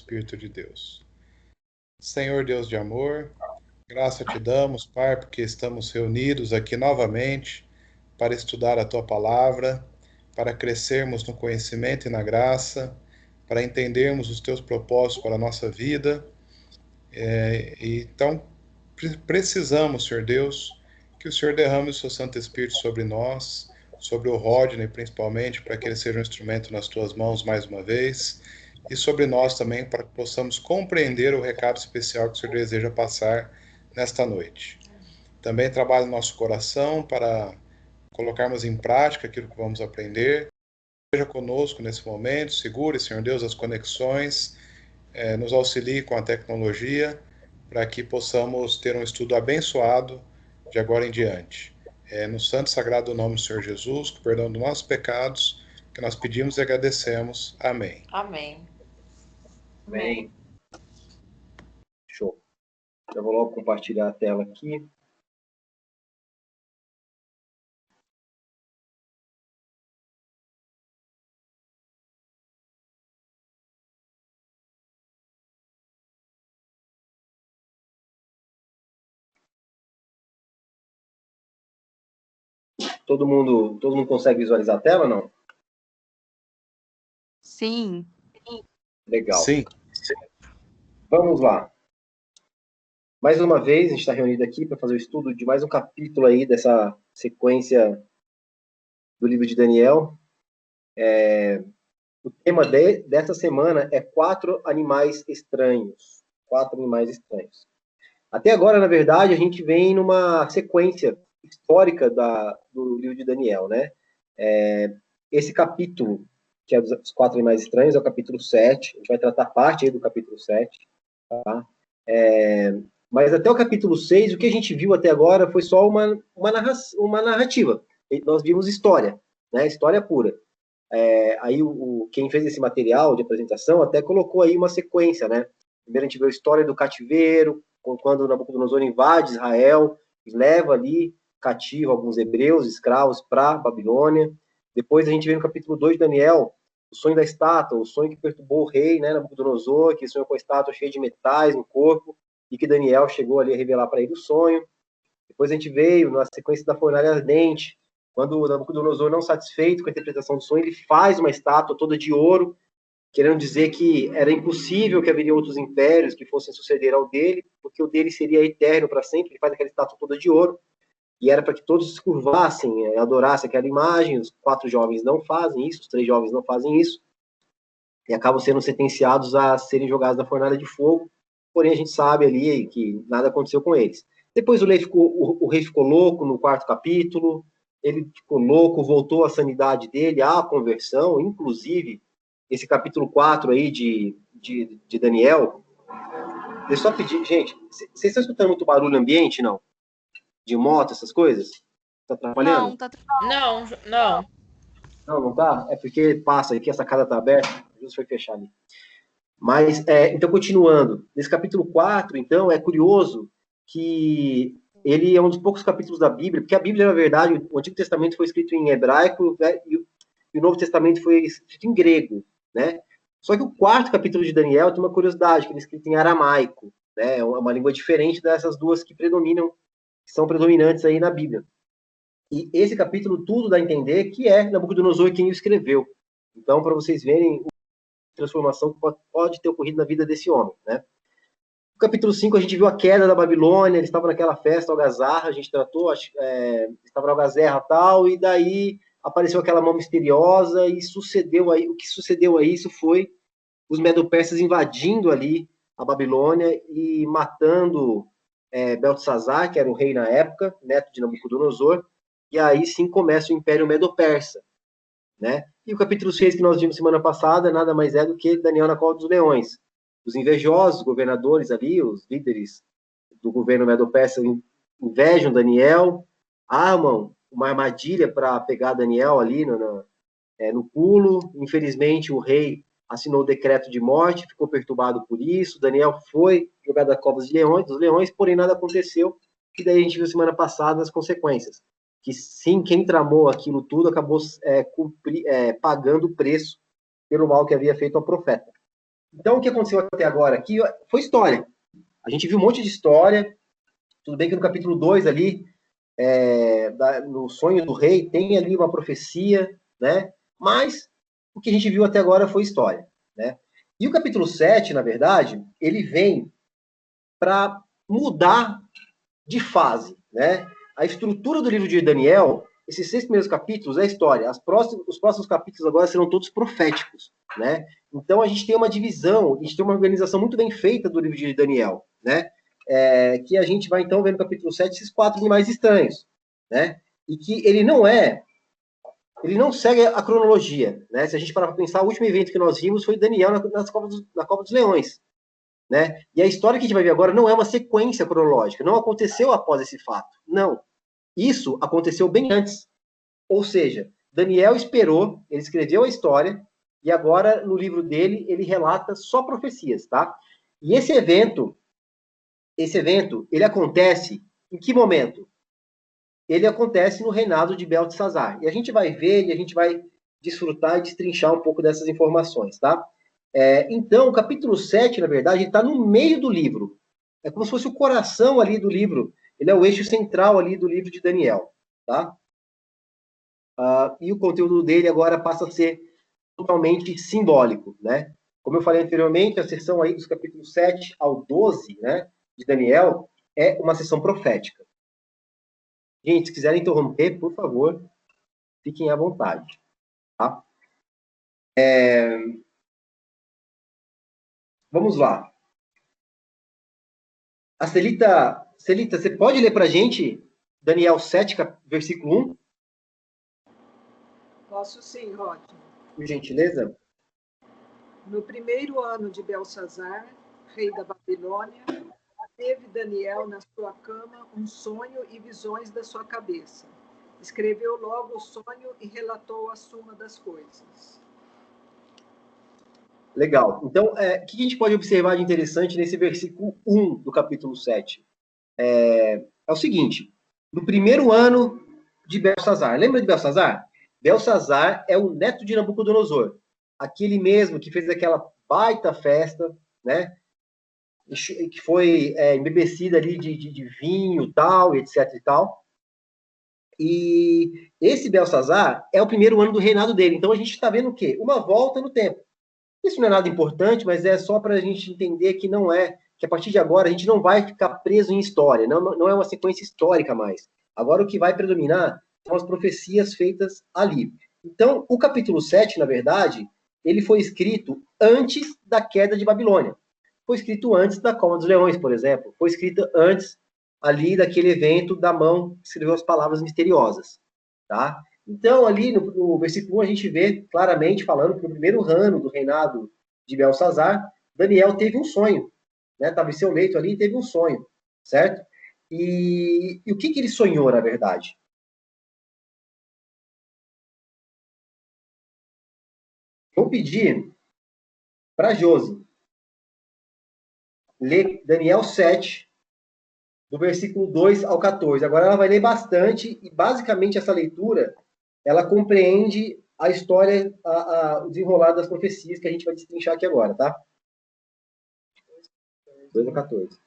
Espírito de Deus. Senhor Deus de amor, graça te damos, Pai, porque estamos reunidos aqui novamente para estudar a Tua Palavra, para crescermos no conhecimento e na graça, para entendermos os Teus propósitos para a nossa vida. Então, precisamos, Senhor Deus, que o Senhor derrame o Seu Santo Espírito sobre nós, sobre o Rodney principalmente, para que ele seja um instrumento nas Tuas mãos mais uma vez, e sobre nós também, para que possamos compreender o recado especial que o Senhor deseja passar nesta noite. Também trabalhe no nosso coração para colocarmos em prática aquilo que vamos aprender. Seja conosco nesse momento, segure, Senhor Deus, as conexões, nos auxilie com a tecnologia, para que possamos ter um estudo abençoado de agora em diante. No santo e sagrado nome do Senhor Jesus, com o perdão dos nossos pecados, que nós pedimos e agradecemos. Amém. Amém. Amém. Show. Já vou logo compartilhar a tela aqui. Todo mundo consegue visualizar a tela, não? Sim. Legal. Sim. Vamos lá. Mais uma vez, a gente está reunido aqui para fazer o estudo de mais um capítulo aí dessa sequência do livro de Daniel. O tema dessa semana é 4 animais estranhos. 4 animais estranhos. Até agora, na verdade, a gente vem numa sequência histórica do livro de Daniel, né? Esse capítulo, que é dos 4 animais estranhos, é o capítulo 7. A gente vai tratar parte aí do capítulo 7. Tá? Mas até o capítulo 6, o que a gente viu até agora foi só uma narrativa. Nós vimos história, né? História pura. Aí quem fez esse material de apresentação até colocou aí uma sequência, né? Primeiro a gente viu a história do cativeiro, quando Nabucodonosor invade Israel, leva ali cativo alguns hebreus, escravos, para Babilônia. Depois a gente vê no capítulo 2 de Daniel, o sonho da estátua, o sonho que perturbou o rei, né, Nabucodonosor, que sonhou com a estátua cheia de metais no corpo, e que Daniel chegou ali a revelar para ele o sonho. Depois a gente veio na sequência da fornalha ardente, quando o Nabucodonosor, não satisfeito com a interpretação do sonho, ele faz uma estátua toda de ouro, querendo dizer que era impossível que haveria outros impérios que fossem suceder ao dele, porque o dele seria eterno para sempre. Ele faz aquela estátua toda de ouro, e era para que todos se curvassem, adorassem aquela imagem. Os 4 jovens não fazem isso, os 3 jovens não fazem isso, e acabam sendo sentenciados a serem jogados na fornalha de fogo. Porém, a gente sabe ali que nada aconteceu com eles. Depois o rei ficou louco no 4º capítulo, ele ficou louco, voltou à sanidade dele, à conversão. Inclusive, esse capítulo 4 aí de Daniel, eu só pedir, gente, vocês estão escutando muito barulho ambiente, não? De moto, essas coisas? Tá atrapalhando? Não, tá Não. Não tá? É porque passa aqui, a sacada tá aberta, justo foi fechar ali. Mas, então, continuando, nesse capítulo 4, então, é curioso que ele é um dos poucos capítulos da Bíblia, porque a Bíblia, na verdade, o Antigo Testamento foi escrito em hebraico, né, e o Novo Testamento foi escrito em grego, né? Só que o 4º capítulo de Daniel tem uma curiosidade, que ele é escrito em aramaico, né? É uma língua diferente dessas duas que predominam, que são predominantes aí na Bíblia. E esse capítulo tudo dá a entender que é Nabucodonosor quem o escreveu. Então, para vocês verem a transformação que pode ter ocorrido na vida desse homem, né? No capítulo 5, a gente viu a queda da Babilônia, eles estavam naquela festa, algazarra, a gente tratou, estava na algazarra e tal, e daí apareceu aquela mão misteriosa, e sucedeu aí, o que sucedeu aí, isso foi os medo-persas invadindo ali a Babilônia e matando Beltesazar, que era o rei na época, neto de Nabucodonosor, e aí sim começa o Império Medo-Persa, né? E o capítulo 6 que nós vimos semana passada nada mais é do que Daniel na cova dos leões. Os invejosos governadores ali, os líderes do governo Medo-Persa invejam Daniel, armam uma armadilha para pegar Daniel ali no pulo. Infelizmente, o rei assinou o decreto de morte, ficou perturbado por isso. Daniel foi jogado à cova dos leões, porém nada aconteceu. E daí a gente viu semana passada as consequências. Que sim, quem tramou aquilo tudo acabou pagando o preço pelo mal que havia feito ao profeta. Então, o que aconteceu até agora aqui foi história. A gente viu um monte de história. Tudo bem que no capítulo 2 ali, no sonho do rei, tem ali uma profecia, né? Mas o que a gente viu até agora foi história, né? E o capítulo 7, na verdade, ele vem para mudar de fase, né? A estrutura do livro de Daniel, esses 6 primeiros capítulos é história. Os próximos capítulos agora serão todos proféticos, né? Então a gente tem uma divisão, a gente tem uma organização muito bem feita do livro de Daniel, né? Que a gente vai então ver no capítulo 7 esses 4 animais estranhos, né? E que ele não segue a cronologia, né? Se a gente parar para pensar, o último evento que nós vimos foi Daniel na Copa dos Leões, né? E a história que a gente vai ver agora não é uma sequência cronológica, não aconteceu após esse fato, não. Isso aconteceu bem antes. Ou seja, Daniel esperou, ele escreveu a história, e agora, no livro dele, ele relata só profecias, tá? E esse evento, ele acontece em que momento? Ele acontece no reinado de Beltesazar. E a gente vai ver e a gente vai desfrutar e destrinchar um pouco dessas informações, tá? Então, o capítulo 7, na verdade, está no meio do livro. É como se fosse o coração ali do livro. Ele é o eixo central ali do livro de Daniel, tá? E o conteúdo dele agora passa a ser totalmente simbólico, né? Como eu falei anteriormente, a sessão aí dos capítulos 7 ao 12, né, de Daniel, é uma sessão profética. Gente, se quiserem interromper, por favor, fiquem à vontade, tá? Vamos lá. A Celita, você pode ler para a gente Daniel 7, versículo 1? Posso sim, Rod. Por gentileza. No primeiro ano de Belsazar, rei da Babilônia, teve Daniel na sua cama um sonho e visões da sua cabeça. Escreveu logo o sonho e relatou a suma das coisas. Legal. Então, o que a gente pode observar de interessante nesse versículo 1 do capítulo 7? É o seguinte, no primeiro ano de Belsazar, lembra de Belsazar? Belsazar é o neto de Nabucodonosor, aquele mesmo que fez aquela baita festa, né? Que foi embebecida ali de vinho, tal, etc e tal. E esse Belsazar é o primeiro ano do reinado dele. Então a gente está vendo o quê? Uma volta no tempo. Isso não é nada importante, mas é só para a gente entender que não é, que a partir de agora a gente não vai ficar preso em história, não é uma sequência histórica mais. Agora o que vai predominar são as profecias feitas ali. Então, o capítulo 7, na verdade, ele foi escrito antes da queda de Babilônia. Foi escrito antes da Cova dos Leões, por exemplo. Foi escrito antes ali daquele evento da mão que escreveu as palavras misteriosas, tá? Então, ali no versículo 1, a gente vê claramente falando que no primeiro ano do reinado de Belsazar, Daniel teve um sonho, né? Estava em seu leito ali e teve um sonho, certo? E o que ele sonhou, na verdade? Vou pedir para Josi ler Daniel 7, do versículo 2 ao 14. Agora ela vai ler bastante e, basicamente, essa leitura, ela compreende a história, o desenrolar das profecias que a gente vai destrinchar aqui agora, tá? 2 a 14.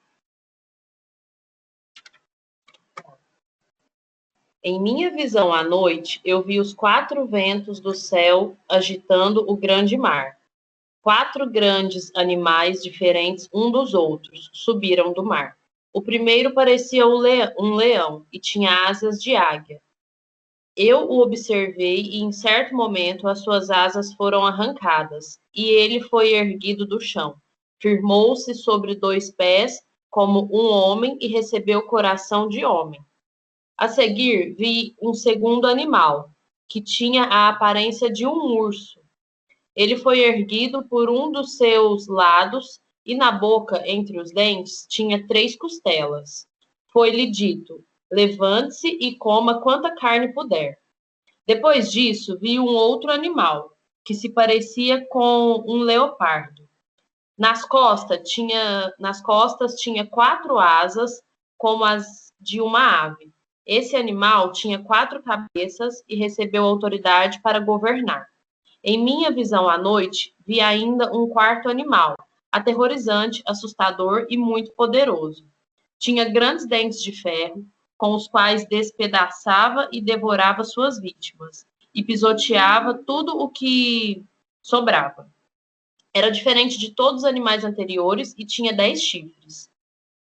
Em minha visão à noite, eu vi os 4 ventos do céu agitando o grande mar. 4 grandes animais diferentes um dos outros subiram do mar. O primeiro parecia um leão e tinha asas de águia. Eu o observei e, em certo momento, as suas asas foram arrancadas, e ele foi erguido do chão. Firmou-se sobre 2 pés, como um homem, e recebeu coração de homem. A seguir, vi um segundo animal, que tinha a aparência de um urso. Ele foi erguido por um dos seus lados, e na boca, entre os dentes, tinha 3 costelas. Foi-lhe dito: levante-se e coma quanta carne puder. Depois disso, vi um outro animal, que se parecia com um leopardo. Nas costas tinha 4 asas, como as de uma ave. Esse animal tinha 4 cabeças e recebeu autoridade para governar. Em minha visão à noite, vi ainda um quarto animal, aterrorizante, assustador e muito poderoso. Tinha grandes dentes de ferro, com os quais despedaçava e devorava suas vítimas, e pisoteava tudo o que sobrava. Era diferente de todos os animais anteriores e tinha 10 chifres.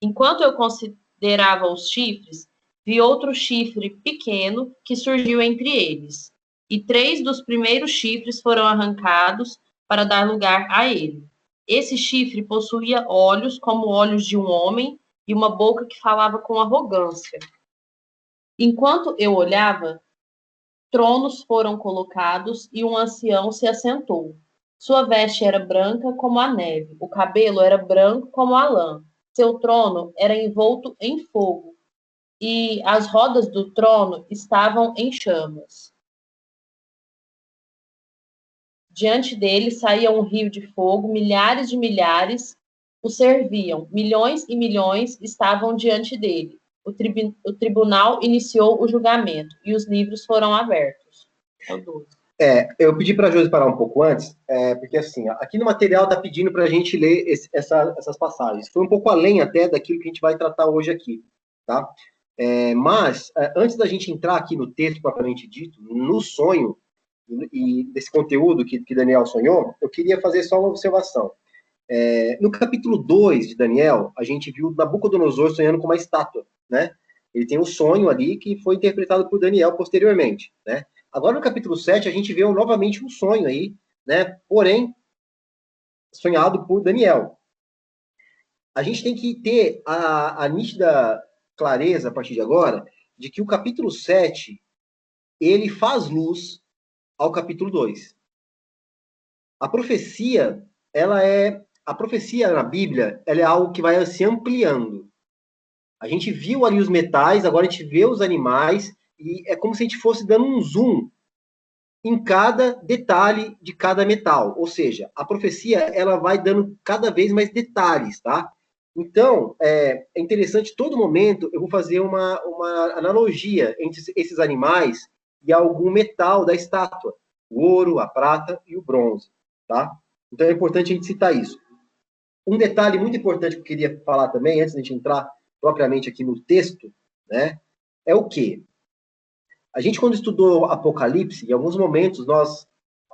Enquanto eu considerava os chifres, vi outro chifre pequeno que surgiu entre eles, e 3 dos primeiros chifres foram arrancados para dar lugar a ele. Esse chifre possuía olhos como olhos de um homem e uma boca que falava com arrogância. Enquanto eu olhava, tronos foram colocados e um ancião se assentou. Sua veste era branca como a neve, o cabelo era branco como a lã. Seu trono era envolto em fogo, e as rodas do trono estavam em chamas. Diante dele saía um rio de fogo, milhares de milhares o serviam, milhões e milhões estavam diante dele. O tribunal iniciou o julgamento e os livros foram abertos. Eu pedi para a Josi parar um pouco antes, porque assim, aqui no material está pedindo para a gente ler essas passagens. Foi um pouco além até daquilo que a gente vai tratar hoje aqui, tá? Mas, antes da gente entrar aqui no texto propriamente dito, no sonho, e desse conteúdo que Daniel sonhou, eu queria fazer só uma observação. No capítulo 2 de Daniel, a gente viu Nabucodonosor sonhando com uma estátua, né? Ele tem um sonho ali que foi interpretado por Daniel posteriormente, né? Agora, no capítulo 7, a gente vê novamente um sonho aí, né? Porém, sonhado por Daniel. A gente tem que ter a nítida clareza, a partir de agora, de que o capítulo 7, ele faz luz ao capítulo 2. A profecia na Bíblia, ela é algo que vai se ampliando. A gente viu ali os metais, agora a gente vê os animais, e é como se a gente fosse dando um zoom em cada detalhe de cada metal. Ou seja, a profecia, ela vai dando cada vez mais detalhes, tá? Então, é interessante, todo momento, eu vou fazer uma analogia entre esses animais e algum metal da estátua. O ouro, a prata e o bronze, tá? Então, é importante a gente citar isso. Um detalhe muito importante que eu queria falar também, antes de a gente entrar propriamente aqui no texto, né? É o quê? A gente, quando estudou Apocalipse, em alguns momentos nós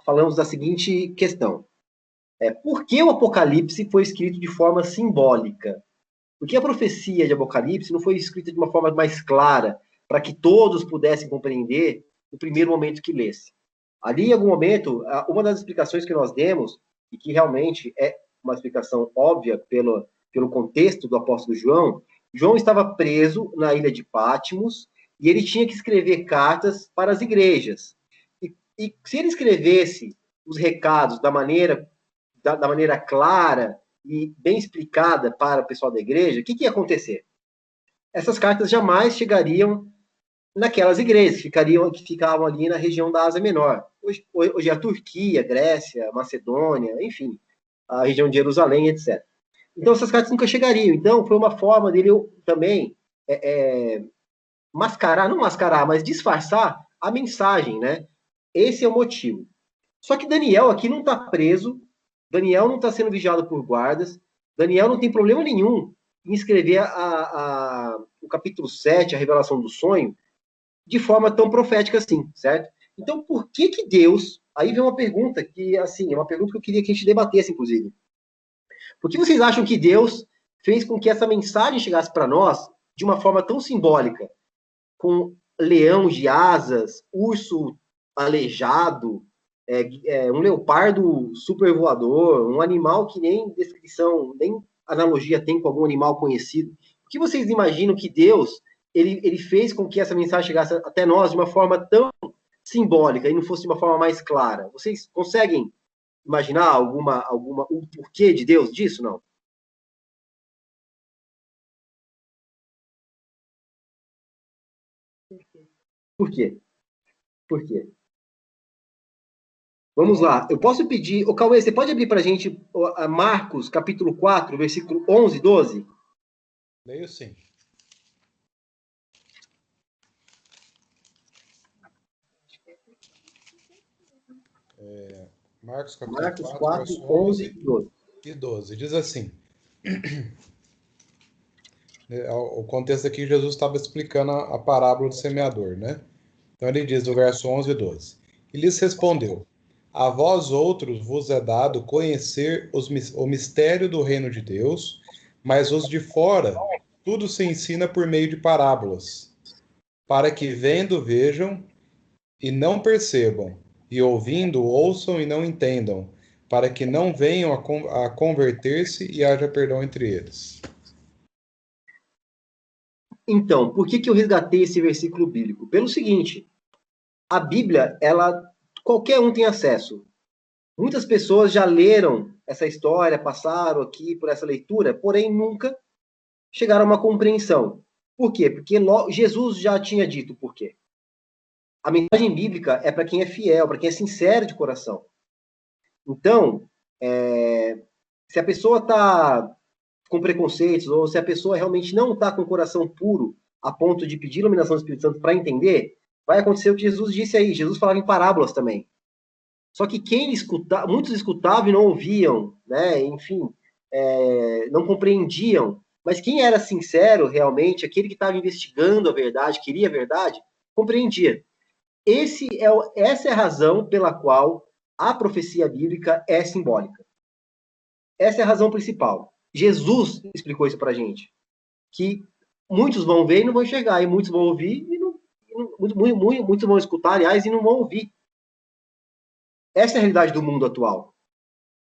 falamos da seguinte questão. Por que o Apocalipse foi escrito de forma simbólica? Porque a profecia de Apocalipse não foi escrita de uma forma mais clara, para que todos pudessem compreender no primeiro momento que lesse. Ali, em algum momento, uma das explicações que nós demos, e que realmente é uma explicação óbvia pelo contexto do apóstolo João, João estava preso na ilha de Patmos, e ele tinha que escrever cartas para as igrejas. E se ele escrevesse os recados da maneira clara e bem explicada para o pessoal da igreja, o que ia acontecer? Essas cartas jamais chegariam naquelas igrejas que ficavam ali na região da Ásia Menor. Hoje é a Turquia, Grécia, Macedônia, enfim, a região de Jerusalém, etc. Então, essas cartas nunca chegariam. Então, foi uma forma dele também não mascarar, mas disfarçar a mensagem, né? Esse é o motivo. Só que Daniel aqui não está preso, Daniel não está sendo vigiado por guardas, Daniel não tem problema nenhum em escrever o capítulo 7, a revelação do sonho, de forma tão profética assim, certo? Então, por que Deus... Aí vem uma pergunta que, assim, é uma pergunta que eu queria que a gente debatesse, inclusive. Por que vocês acham que Deus fez com que essa mensagem chegasse para nós de uma forma tão simbólica? Com leão de asas, urso aleijado, um leopardo supervoador, um animal que nem descrição, nem analogia tem com algum animal conhecido. O que vocês imaginam que Deus ele fez com que essa mensagem chegasse até nós de uma forma tão simbólica e não fosse de uma forma mais clara? Vocês conseguem imaginar o porquê de Deus disso, não? Por quê? Por quê? Vamos lá. Eu posso pedir... Ô, Cauê, você pode abrir para a gente Marcos, capítulo 4, versículo 11 e 12? Leio sim. Marcos capítulo Marcos 4, 4, verso 11 11 e 12. e 12. Diz assim, o contexto aqui, Jesus estava explicando a parábola do semeador, né? Então ele diz no verso 11 e 12. E lhes respondeu, a vós outros vos é dado conhecer o mistério do reino de Deus, mas os de fora, tudo se ensina por meio de parábolas, para que vendo vejam e não percebam, e ouvindo ouçam e não entendam, para que não venham a converter-se e haja perdão entre eles. Então, por que eu resgatei esse versículo bíblico? Pelo seguinte, a Bíblia, qualquer um tem acesso. Muitas pessoas já leram essa história, passaram aqui por essa leitura, porém nunca chegaram a uma compreensão. Por quê? Porque Jesus já tinha dito por quê. A mensagem bíblica é para quem é fiel, para quem é sincero de coração. Então, se a pessoa está com preconceitos, ou se a pessoa realmente não está com o coração puro, a ponto de pedir iluminação do Espírito Santo para entender, vai acontecer o que Jesus disse aí. Jesus falava em parábolas também. Só que muitos escutavam e não ouviam, né? Enfim, não compreendiam. Mas quem era sincero realmente, aquele que estava investigando a verdade, queria a verdade, compreendia. Essa é a razão pela qual a profecia bíblica é simbólica. Essa é a razão principal. Jesus explicou isso para a gente, que muitos vão ver e não vão enxergar, e muitos vão ouvir muitos vão escutar, aliás, e não vão ouvir. Essa é a realidade do mundo atual,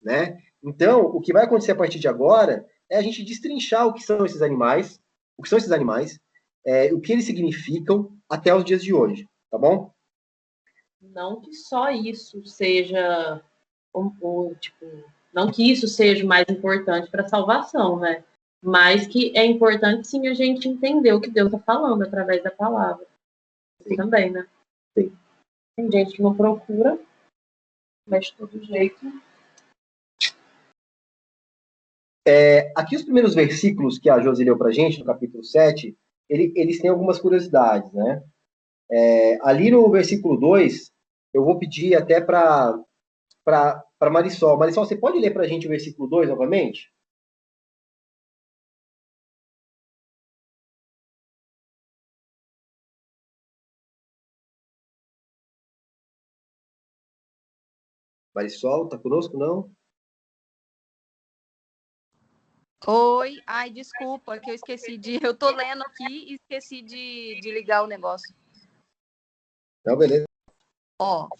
né? Então, o que vai acontecer a partir de agora é a gente destrinchar o que são esses animais, o que eles significam até os dias de hoje, tá bom? Não que só isso seja tipo, não que isso seja o mais importante para a salvação, né? Mas que é importante sim a gente entender o que Deus está falando através da palavra. Sim. Também, né? Sim. Tem gente que não procura, mas de todo jeito. Aqui os primeiros versículos que a Josi leu para a gente, no capítulo 7, eles têm algumas curiosidades, né? Ali no versículo 2, eu vou pedir até para Marisol. Marisol, você pode ler para a gente o versículo 2 novamente? Marisol, tá conosco, não? Oi, ai, desculpa, que eu esqueci de. Eu tô lendo aqui e esqueci de ligar o negócio. Não, beleza.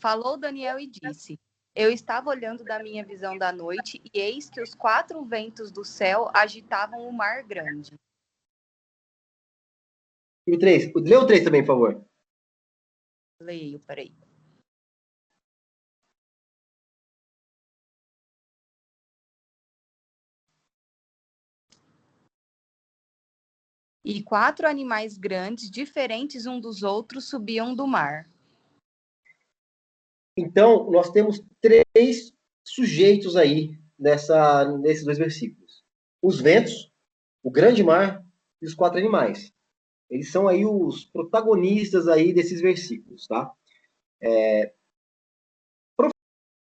Falou Daniel e disse: Eu estava olhando da minha visão da noite, e eis que os 4 ventos do céu agitavam o mar grande. E o 3. Lê o 3 também, por favor. Leio, peraí. E 4 animais grandes, diferentes um dos outros, subiam do mar. Então, nós temos 3 sujeitos aí nesses 2 versículos. Os ventos, o grande mar e os 4 animais. Eles são aí os protagonistas aí desses versículos, tá?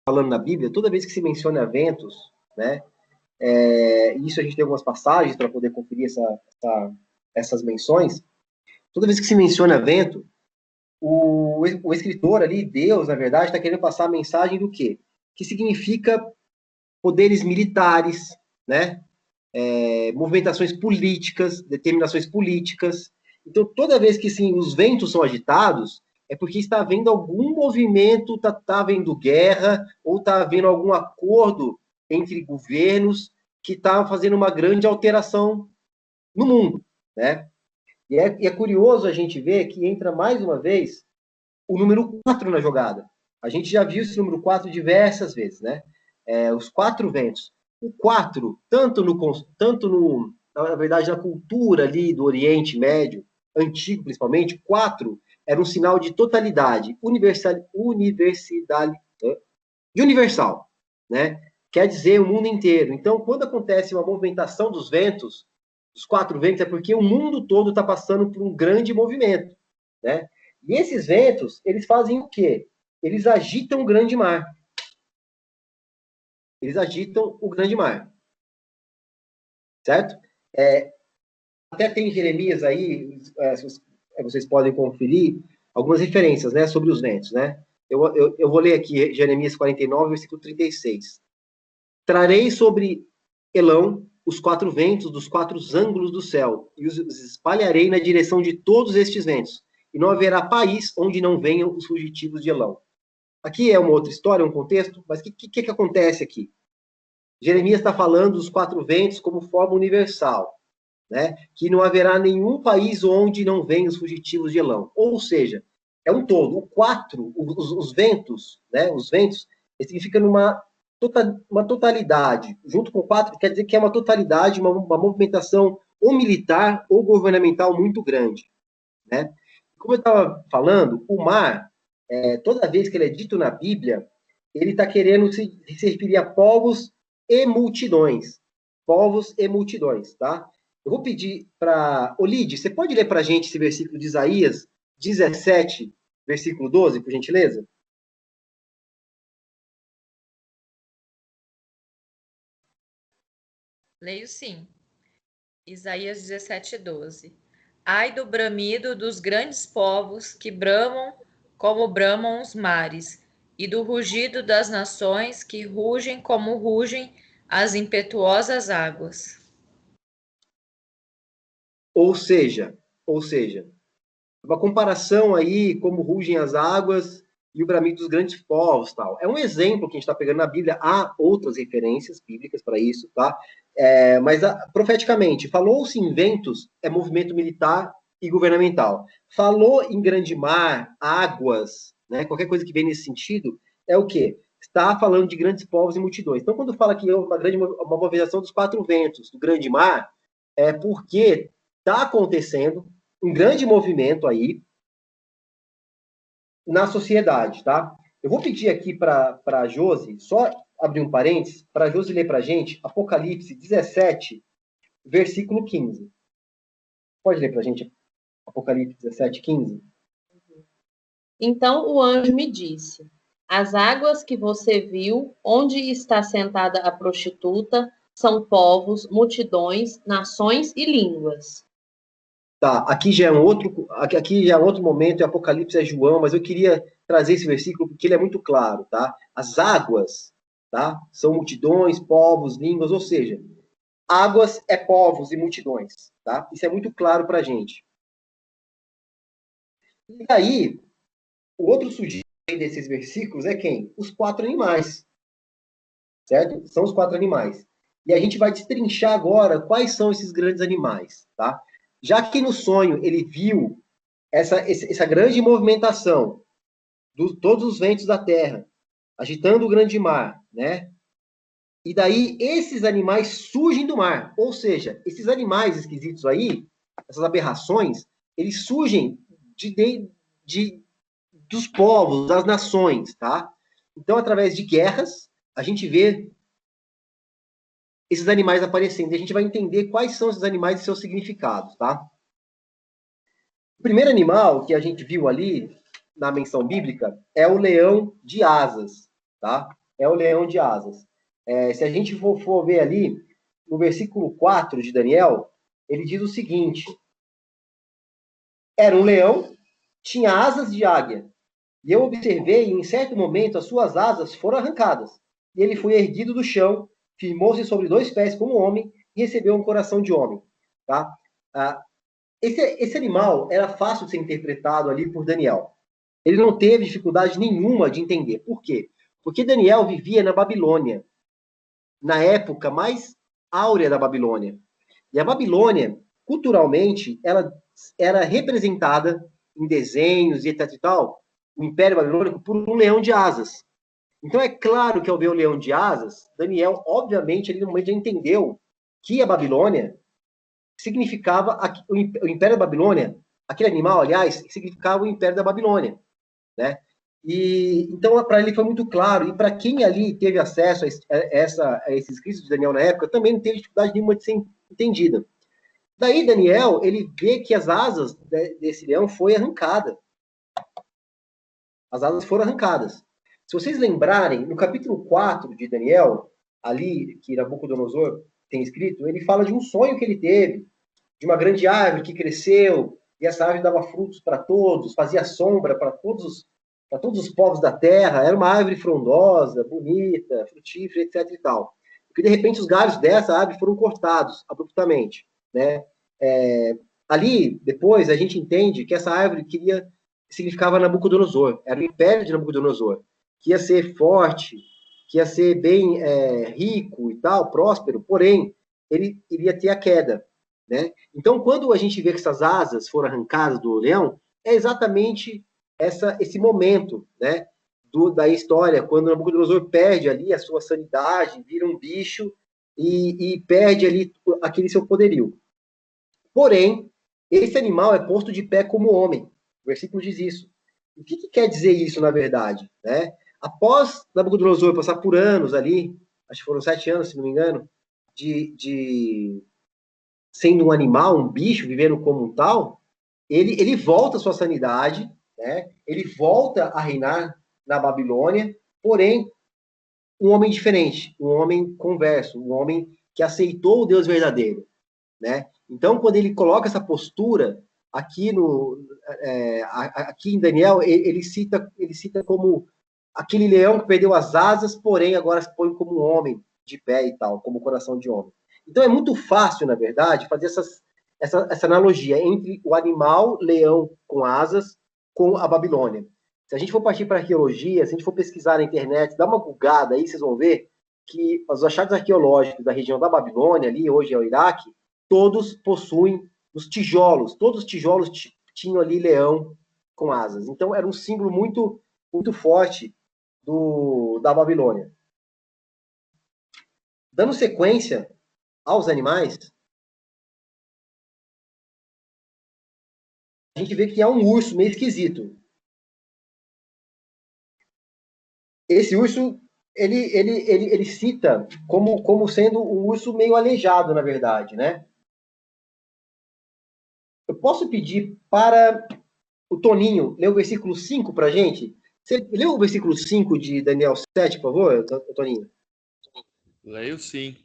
Falando na Bíblia, toda vez que se menciona ventos, né? Isso a gente tem algumas passagens para poder conferir essas menções. Toda vez que se menciona vento, o escritor ali, Deus, na verdade, está querendo passar a mensagem do quê? Que significa poderes militares, né? Movimentações políticas, determinações políticas. Então, toda vez que sim, os ventos são agitados, é porque está havendo algum movimento, está havendo guerra, ou está havendo algum acordo entre governos que está fazendo uma grande alteração no mundo, né? E é curioso a gente ver que entra mais uma vez o número 4 na jogada. A gente já viu esse número 4 diversas vezes, né? Os 4 ventos. O 4, na verdade, na cultura ali do Oriente Médio, antigo principalmente, 4 era um sinal de totalidade, universal, né? Quer dizer o mundo inteiro. Então, quando acontece uma movimentação dos ventos, os 4 ventos, é porque o mundo todo está passando por um grande movimento, né? E esses ventos, eles fazem o quê? Eles agitam o grande mar. Eles agitam o grande mar. Certo? Até tem Jeremias aí, vocês podem conferir algumas referências, né, sobre os ventos, né? Eu vou ler aqui Jeremias 49, versículo 36. Trarei sobre Elão os 4 ventos dos 4 ângulos do céu, e os espalharei na direção de todos estes ventos, e não haverá país onde não venham os fugitivos de Elão. Aqui é uma outra história, um contexto, mas o que acontece aqui? Jeremias está falando dos 4 ventos como forma universal, né? Que não haverá nenhum país onde não venham os fugitivos de Elão. Ou seja, é um todo. O 4, os ventos, né? Os ventos, significa uma totalidade. Junto com 4, quer dizer que é uma totalidade, uma movimentação ou militar ou governamental muito grande, né? Como eu estava falando, o mar, toda vez que ele é dito na Bíblia, ele está querendo se referir a povos e multidões. Povos e multidões, tá? Eu vou pedir para... Olide, você pode ler para a gente esse versículo de Isaías 17, versículo 12, por gentileza? Leio sim. Isaías 17, 12. Ai do bramido dos grandes povos que bramam como bramam os mares, e do rugido das nações que rugem como rugem as impetuosas águas. Ou seja, uma comparação aí, como rugem as águas e o bramido dos grandes povos, tal. É um exemplo que a gente está pegando na Bíblia, há outras referências bíblicas para isso, tá? Mas profeticamente, falou-se em ventos, é movimento militar e governamental. Falou em grande mar, águas, né? Qualquer coisa que vem nesse sentido, é o quê? Está falando de grandes povos e multidões. Então, quando fala que é uma movimentação dos 4 ventos, do grande mar, é porque está acontecendo um grande movimento aí na sociedade, tá? Eu vou pedir aqui para a Josi, só abrir um parênteses, para a Josi ler para a gente Apocalipse 17, versículo 15. Pode ler para a gente Apocalipse 17, 15? Então o anjo me disse: as águas que você viu, onde está sentada a prostituta, são povos, multidões, nações e línguas. Tá, aqui já é outro momento, Apocalipse é João, mas eu queria trazer esse versículo porque ele é muito claro, tá? As águas, tá? São multidões, povos, línguas, ou seja, águas é povos e multidões, tá? Isso é muito claro pra gente. E aí, o outro sujeito desses versículos é quem? Os 4 animais, certo? São os 4 animais. E a gente vai destrinchar agora quais são esses grandes animais, tá? Já que no sonho ele viu essa grande movimentação de todos os ventos da terra, agitando o grande mar, né? E daí esses animais surgem do mar. Ou seja, esses animais esquisitos aí, essas aberrações, eles surgem dos povos, das nações, tá? Então, através de guerras, a gente vê esses animais aparecendo. E a gente vai entender quais são esses animais e seus significados, tá? O primeiro animal que a gente viu ali na menção bíblica é o leão de asas, tá? É o leão de asas. Se a gente for ver ali, no versículo 4 de Daniel, ele diz o seguinte: era um leão, tinha asas de águia, e eu observei, e em certo momento, as suas asas foram arrancadas, e ele foi erguido do chão, firmou-se sobre 2 pés como homem, e recebeu um coração de homem, tá? Esse animal era fácil de ser interpretado ali por Daniel. Ele não teve dificuldade nenhuma de entender. Por quê? Porque Daniel vivia na Babilônia, na época mais áurea da Babilônia. E a Babilônia, culturalmente, ela era representada em desenhos e etc e tal, o Império Babilônico, por um leão de asas. Então é claro que ao ver o leão de asas, Daniel, obviamente, ele no momento já entendeu que a Babilônia significava o Império da Babilônia, aquele animal, aliás, significava o Império da Babilônia, né? E então para ele foi muito claro, e para quem ali teve acesso a esses escritos de Daniel na época, também não teve dificuldade nenhuma de ser entendida. Daí Daniel, ele vê que as asas desse leão foi arrancada. As asas foram arrancadas. Se vocês lembrarem, no capítulo 4 de Daniel, ali, que Nabucodonosor tem escrito, ele fala de um sonho que ele teve, de uma grande árvore que cresceu, e essa árvore dava frutos para todos, fazia sombra para todos os povos da terra, era uma árvore frondosa, bonita, frutífera, etc. e tal. Porque, de repente, os galhos dessa árvore foram cortados abruptamente, né? Ali, depois, a gente entende que essa árvore significava Nabucodonosor, era o império de Nabucodonosor, que ia ser forte, que ia ser bem rico e tal, próspero, porém, ele iria ter a queda, né? Então, quando a gente vê que essas asas foram arrancadas do leão, é exatamente esse momento, né, da história, quando Nabucodonosor perde ali a sua sanidade, vira um bicho e perde ali aquele seu poderio. Porém, esse animal é posto de pé como homem. O versículo diz isso. O que quer dizer isso, na verdade? Né? Após Nabucodonosor passar por anos ali, acho que foram 7 anos, se não me engano, de sendo um animal, um bicho, vivendo como um tal, ele volta à sua sanidade, né? Ele volta a reinar na Babilônia, porém, um homem diferente, um homem converso, um homem que aceitou o Deus verdadeiro, né? Então, quando ele coloca essa postura aqui aqui em Daniel, ele cita como aquele leão que perdeu as asas, porém agora se põe como um homem de pé e tal, como coração de homem. Então é muito fácil, na verdade, fazer essa analogia entre o animal leão com asas com a Babilônia. Se a gente for partir para arqueologia, se a gente for pesquisar na internet, dá uma googada aí, vocês vão ver que os achados arqueológicos da região da Babilônia, ali hoje é o Iraque, todos possuem os tijolos, todos os tijolos tinham ali leão com asas. Então era um símbolo muito, muito forte da Babilônia. Dando sequência aos animais, a gente vê que é um urso meio esquisito. Esse urso, ele cita como sendo um urso meio aleijado, na verdade, né? Eu posso pedir para o Toninho ler o versículo 5 para a gente? Você leu o versículo 5 de Daniel 7, por favor, Toninho? Leio sim.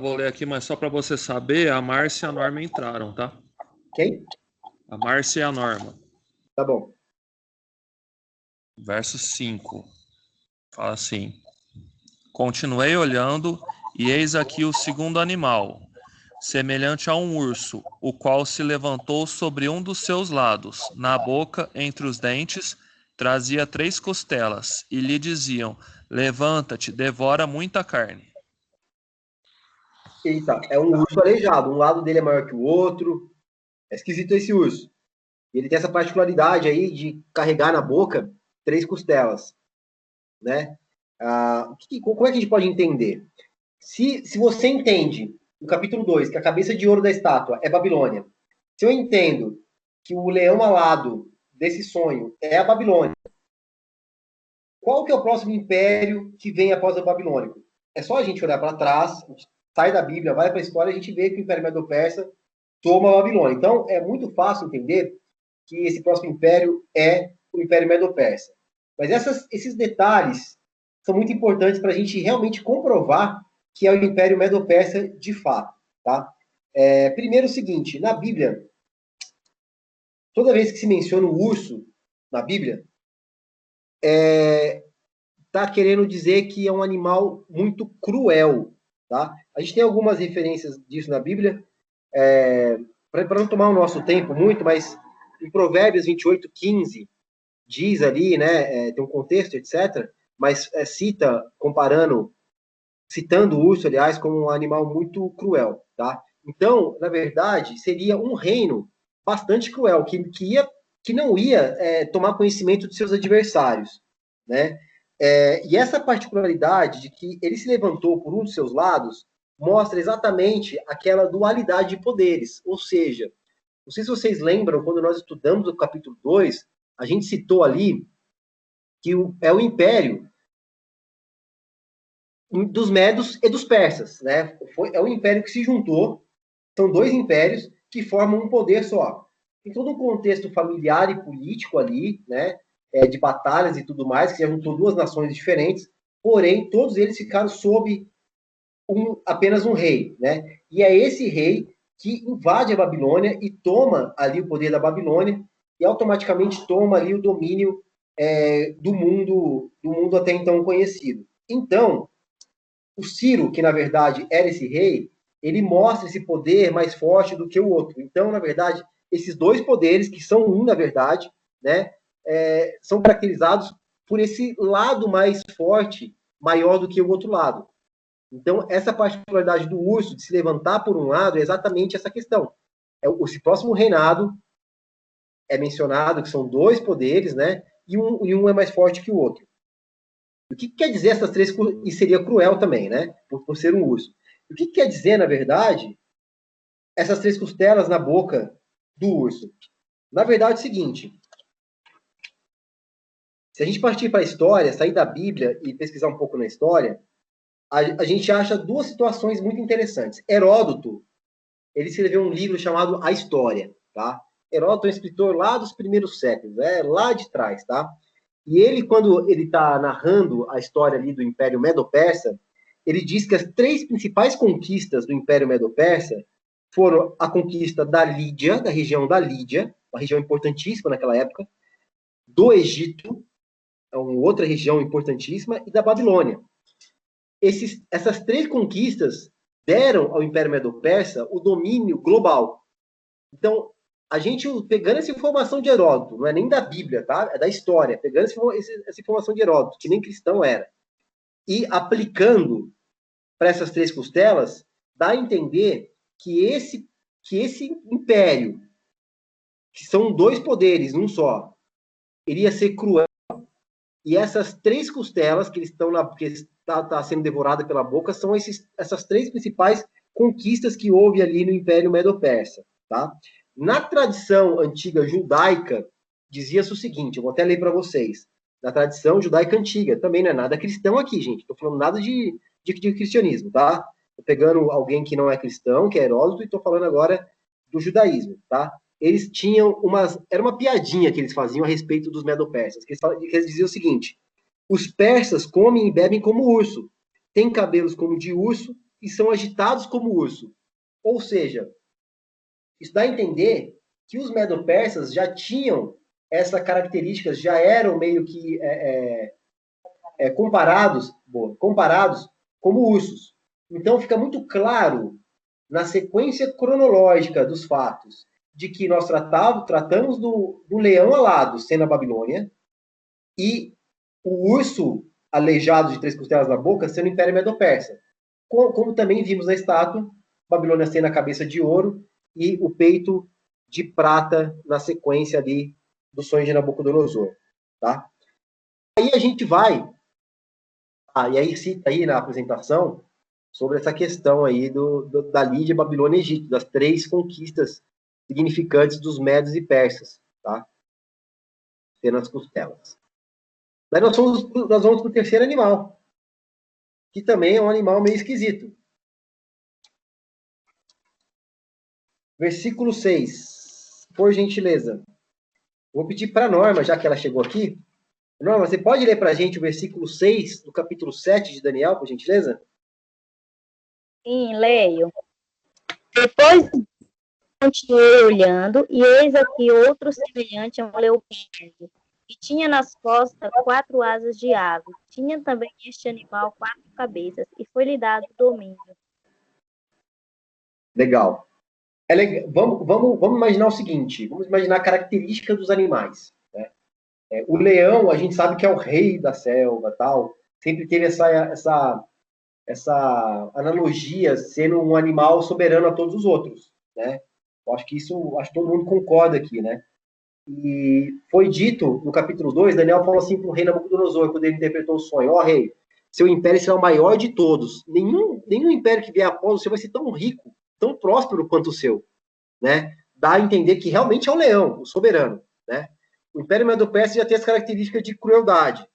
Vou ler aqui, mas só para você saber, a Márcia e a Norma entraram, tá? Quem? A Márcia e a Norma. Tá bom. Verso 5. Fala assim: continuei olhando, e eis aqui o segundo animal, semelhante a um urso, o qual se levantou sobre um dos seus lados, na boca, entre os dentes, trazia 3 costelas, e lhe diziam: levanta-te, devora muita carne. Eita, é um urso aleijado. Um lado dele é maior que o outro. É esquisito esse urso. Ele tem essa particularidade aí de carregar na boca 3 costelas, né? Como é que a gente pode entender? Se você entende, no capítulo 2, que a cabeça de ouro da estátua é Babilônia, se eu entendo que o leão alado desse sonho é a Babilônia, qual que é o próximo império que vem após o babilônico? É só a gente olhar para trás, a gente sai da Bíblia, vai para a história, a gente vê que o Império Medo-Persa toma a Babilônia. Então, é muito fácil entender que esse próximo império é o Império Medo-Persa. Mas esses detalhes são muito importantes para a gente realmente comprovar que é o Império Medo-Persa de fato. Tá? Primeiro o seguinte, na Bíblia, toda vez que se menciona o urso na Bíblia, está querendo dizer que é um animal muito cruel. Tá? A gente tem algumas referências disso na Bíblia, para não tomar o nosso tempo muito, mas em Provérbios 28:15, diz ali, né, tem um contexto, etc., mas citando o urso, aliás, como um animal muito cruel, tá? Então, na verdade, seria um reino bastante cruel, que não ia tomar conhecimento de seus adversários, né? E essa particularidade de que ele se levantou por um dos seus lados mostra exatamente aquela dualidade de poderes, ou seja, não sei se vocês lembram, quando nós estudamos o capítulo 2, a gente citou ali que é o império dos Medos e dos Persas, né? É um império que se juntou, são 2 impérios que formam um poder só. Tem todo um contexto familiar e político ali, né? De batalhas e tudo mais, que já juntou 2 nações diferentes, porém, todos eles ficaram sob apenas um rei, né? E é esse rei que invade a Babilônia e toma ali o poder da Babilônia e automaticamente toma ali o domínio do mundo até então conhecido. Então, o Ciro, que na verdade era esse rei, ele mostra esse poder mais forte do que o outro. Então, na verdade, esses dois poderes, que são um, na verdade, né, são caracterizados por esse lado mais forte, maior do que o outro lado. Então, essa particularidade do urso de se levantar por um lado é exatamente essa questão. Esse próximo reinado é mencionado que são dois poderes, né, e um é mais forte que o outro. O que quer dizer essas três? E seria cruel também, né? Por ser um urso. O que quer dizer, na verdade, essas três costelas na boca do urso? Na verdade, é o seguinte: se a gente partir para a história, sair da Bíblia e pesquisar um pouco na história, a gente acha duas situações muito interessantes. Heródoto, ele escreveu um livro chamado A História, tá? Heródoto é um escritor lá dos primeiros séculos, lá de trás, tá? E ele, quando ele está narrando a história ali do Império Medo-Persa, ele diz que as três principais conquistas do Império Medo-Persa foram a conquista da Lídia, da região da Lídia, uma região importantíssima naquela época, do Egito, uma outra região importantíssima, e da Babilônia. Essas três conquistas deram ao Império Medo-Persa o domínio global. Então, a gente pegando essa informação de Heródoto, não é nem da Bíblia, tá? É da história, pegando essa informação de Heródoto, que nem cristão era, e aplicando para essas três costelas, dá a entender que esse império, que são dois poderes, um só, iria ser cruel, e essas três costelas que está sendo devorada pela boca são essas três principais conquistas que houve ali no Império Medo-Persa, tá? Na tradição antiga judaica, dizia-se o seguinte, eu vou até ler para vocês, na tradição judaica antiga, também não é nada cristão aqui, gente, estou falando nada de cristianismo, tá? Estou pegando alguém que não é cristão, que é Heródoto, e estou falando agora do judaísmo, tá? Eles tinham era uma piadinha que eles faziam a respeito dos medo-persas, que eles diziam o seguinte: os persas comem e bebem como urso, têm cabelos como de urso e são agitados como urso. Ou seja, isso dá a entender que os medo-persas já tinham essa característica, já eram meio que comparados como ursos. Então fica muito claro, na sequência cronológica dos fatos, de que nós tratamos do leão alado sendo a Babilônia e o urso aleijado de três costelas na boca sendo o Império Medo-Persa. Como também vimos na estátua, Babilônia sendo a cabeça de ouro e o peito de prata na sequência ali do sonho de Nabucodonosor, tá? Aí a gente vai, e aí cita aí na apresentação sobre essa questão aí da Lídia, Babilônia e Egito, das três conquistas significantes dos medos e persas, tá? Sendo as costelas. Daí nós vamos para o terceiro animal, que também é um animal meio esquisito. Versículo 6, por gentileza. Vou pedir para a Norma, já que ela chegou aqui. Norma, você pode ler para a gente o versículo 6 do capítulo 7 de Daniel, por gentileza? Sim, leio. Depois continuei olhando, e eis aqui outro semelhante a um leopardo, e tinha nas costas 4 asas de ave. Tinha também este animal 4 cabeças, e foi-lhe dado domínio. Legal. Vamos imaginar o seguinte, vamos imaginar a característica dos animais. Né? O leão, a gente sabe que é o rei da selva, tal. Sempre teve essa analogia sendo um animal soberano a todos os outros, né? Eu acho que todo mundo concorda aqui, né? E foi dito no capítulo 2, Daniel falou assim para o rei Nabucodonosor, quando ele interpretou o sonho: ó rei, seu império será o maior de todos. Nenhum império que vier após o seu vai ser tão rico, tão próspero quanto o seu, né? Dá a entender que realmente é o leão, o soberano, né? O Império Medo-Persa já tem as características de crueldade,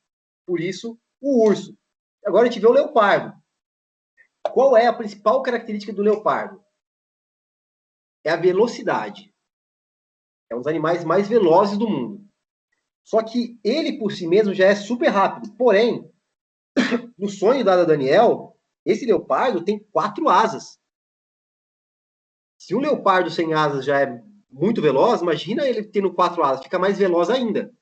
por isso o urso. Agora a gente vê o leopardo. Qual é a principal característica do leopardo? É a velocidade. É um dos animais mais velozes do mundo. Só que ele por si mesmo já é super rápido. Porém, no sonho dado a Daniel, esse leopardo tem 4 asas. Se um leopardo sem asas já é muito veloz, imagina ele tendo 4 asas, fica mais veloz ainda.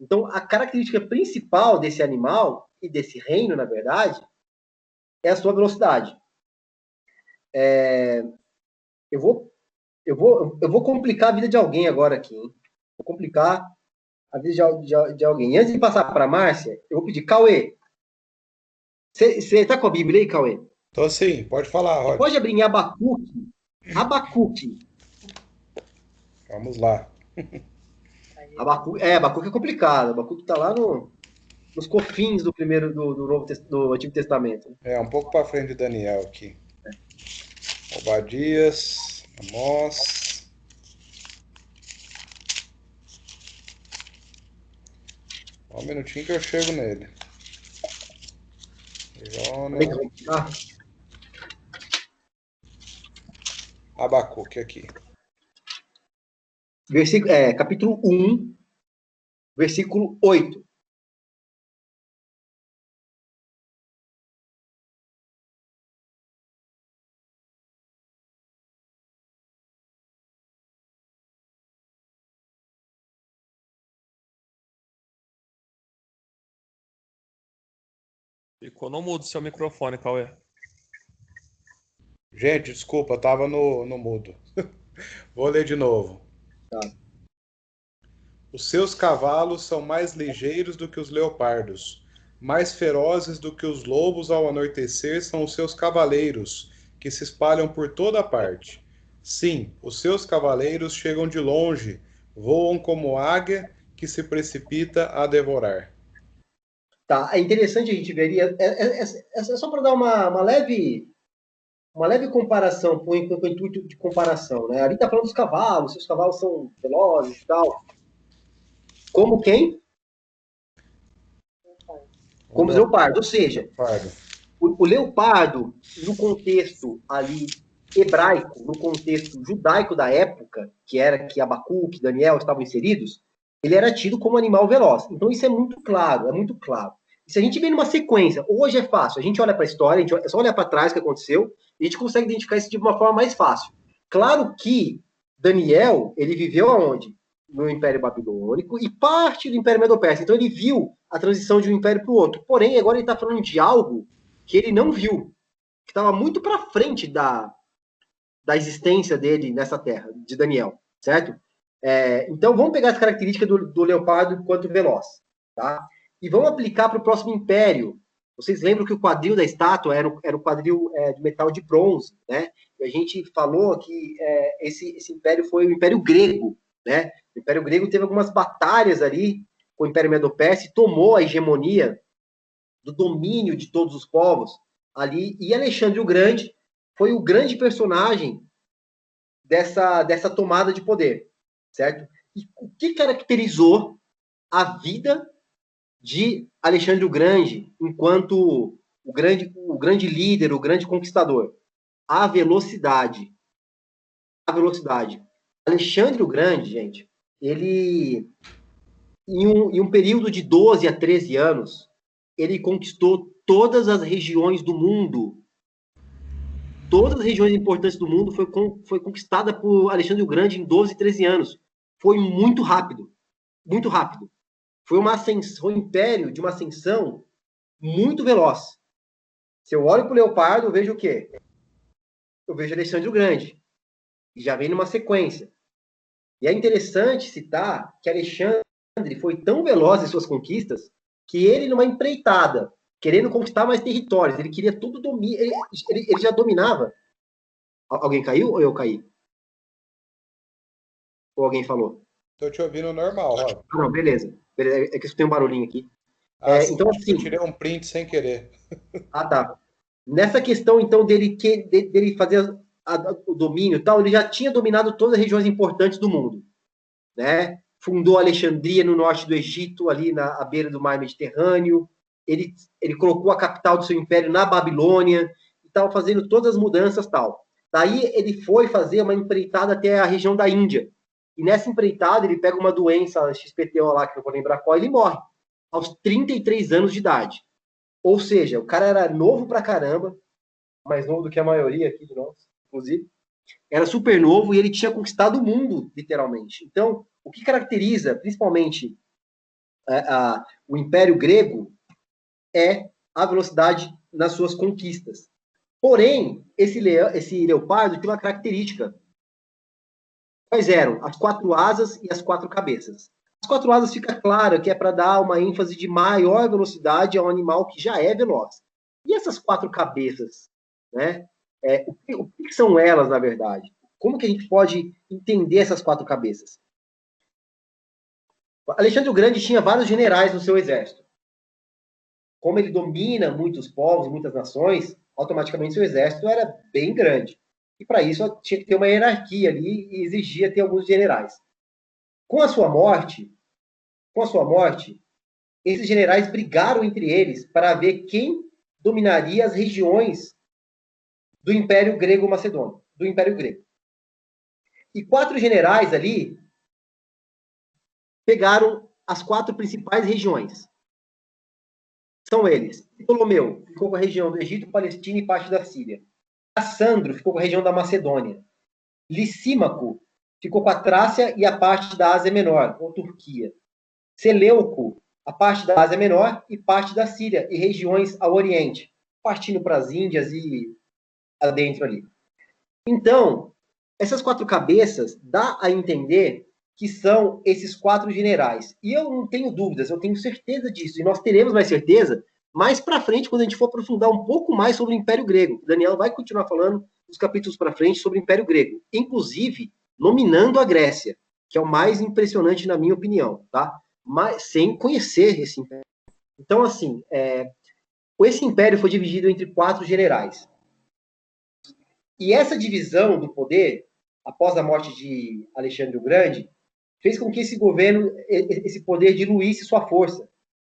Então, a característica principal desse animal e desse reino, na verdade, é a sua velocidade. Eu vou complicar a vida de alguém agora aqui, hein? Vou complicar a vida de alguém. Antes de passar para a Márcia, eu vou pedir, Cauê, você está com a Bíblia aí, Cauê? Tô sim, pode falar, Rod. Pode abrir em Abacuque. Abacuque. Vamos lá. Abacuque é complicado. Abacuque está lá nos cofins do Antigo Testamento. É, um pouco para frente de Daniel aqui. Obadias, Amós. Só um minutinho que eu chego nele. Jonas. Abacuque aqui. Capítulo 1, versículo 8. Ficou no mudo seu microfone, Cauê. Gente, desculpa, tava no mudo. Vou ler de novo. Tá. Os seus cavalos são mais ligeiros do que os leopardos, mais ferozes do que os lobos ao anoitecer são os seus cavaleiros, que se espalham por toda parte. Sim, os seus cavaleiros chegam de longe, voam como águia que se precipita a devorar. Tá, é interessante a gente ver. É só para dar uma leve comparação, com o intuito de comparação, né? Ali está falando dos cavalos, se os cavalos são velozes e tal. Como quem? Como os leopardos. Ou seja, o leopardo, no contexto ali hebraico, no contexto judaico da época, que era que Abacuque, Daniel estavam inseridos, ele era tido como animal veloz. Então isso é muito claro, E se a gente vê numa sequência, hoje é fácil, a gente olha para a história, é só olhar para trás o que aconteceu, e a gente consegue identificar isso de uma forma mais fácil. Claro que Daniel, ele viveu aonde? No Império Babilônico e parte do Império Medo-Persa. Então ele viu a transição de um império para o outro. Porém, agora ele está falando de algo que ele não viu, que estava muito para frente da existência dele nessa terra, de Daniel, certo? Então vamos pegar as características do leopardo enquanto veloz, tá? E vamos aplicar para o próximo império. Vocês lembram que o quadril da estátua era o quadril de metal de bronze, né? E a gente falou que esse império foi o Império Grego, né? O Império Grego teve algumas batalhas ali com o Império Medo-Persa e tomou a hegemonia do domínio de todos os povos ali. E Alexandre o Grande foi o grande personagem dessa tomada de poder, certo? E o que caracterizou a vida de Alexandre o Grande enquanto o grande líder, o grande conquistador? A velocidade. Alexandre o Grande, gente, ele, em um período de 12 a 13 anos, ele conquistou todas as regiões do mundo. Todas as regiões importantes do mundo foi conquistada por Alexandre o Grande em 12, 13 anos. Foi muito rápido. Muito rápido. Foi um império de uma ascensão muito veloz. Se eu olho para o leopardo, eu vejo o quê? Eu vejo Alexandre o Grande. E já vem numa sequência. E é interessante citar que Alexandre foi tão veloz em suas conquistas que ele, numa empreitada, querendo conquistar mais territórios, ele queria tudo dominar. Ele já dominava. Alguém caiu ou eu caí? Ou alguém falou? Tô te ouvindo normal, Rob. Não, beleza. É que tem um barulhinho aqui. Então, assim, eu tirei um print sem querer. Tá. Nessa questão, então, dele fazer o domínio e tal, ele já tinha dominado todas as regiões importantes do mundo, né? Fundou Alexandria, no norte do Egito, ali à beira do mar Mediterrâneo. Ele colocou a capital do seu império na Babilônia, e estava fazendo todas as mudanças tal. Daí ele foi fazer uma empreitada até a região da Índia. E nessa empreitada ele pega uma doença XPTO lá, que eu não vou lembrar qual, e ele morre aos 33 anos de idade. Ou seja, o cara era novo pra caramba, mais novo do que a maioria aqui de nós, inclusive. Era super novo e ele tinha conquistado o mundo, literalmente. Então, o que caracteriza, principalmente, o Império Grego é a velocidade nas suas conquistas. Porém, esse leopardo tinha uma característica. Quais eram? As 4 asas e as 4 cabeças. As 4 asas fica claro que é para dar uma ênfase de maior velocidade a um animal que já é veloz. E essas 4 cabeças, né? O que são elas, na verdade? Como que a gente pode entender essas 4 cabeças? Alexandre o Grande tinha vários generais no seu exército. Como ele domina muitos povos, muitas nações, automaticamente seu exército era bem grande. E para isso tinha que ter uma hierarquia ali e exigia ter alguns generais. Com a sua morte, esses generais brigaram entre eles para ver quem dominaria as regiões do Império Grego Macedônio, do Império Grego. E 4 generais ali pegaram as 4 principais regiões. São eles: Ptolomeu ficou com a região do Egito, Palestina e parte da Síria. Cassandro ficou com a região da Macedônia. Licímaco ficou com a Trácia e a parte da Ásia Menor, ou Turquia. Seleuco, a parte da Ásia Menor e parte da Síria e regiões ao Oriente, partindo para as Índias e adentro ali. Então, essas 4 cabeças dá a entender que são esses 4 generais. E eu não tenho dúvidas, eu tenho certeza disso. E nós teremos mais certeza mais para frente, quando a gente for aprofundar um pouco mais sobre o Império Grego. O Daniel vai continuar falando nos capítulos para frente sobre o Império Grego. Inclusive, nominando a Grécia, que é o mais impressionante na minha opinião, tá? Mas sem conhecer esse império. Então, assim, esse império foi dividido entre 4 generais. E essa divisão do poder, após a morte de Alexandre o Grande, fez com que esse governo, esse poder diluísse sua força,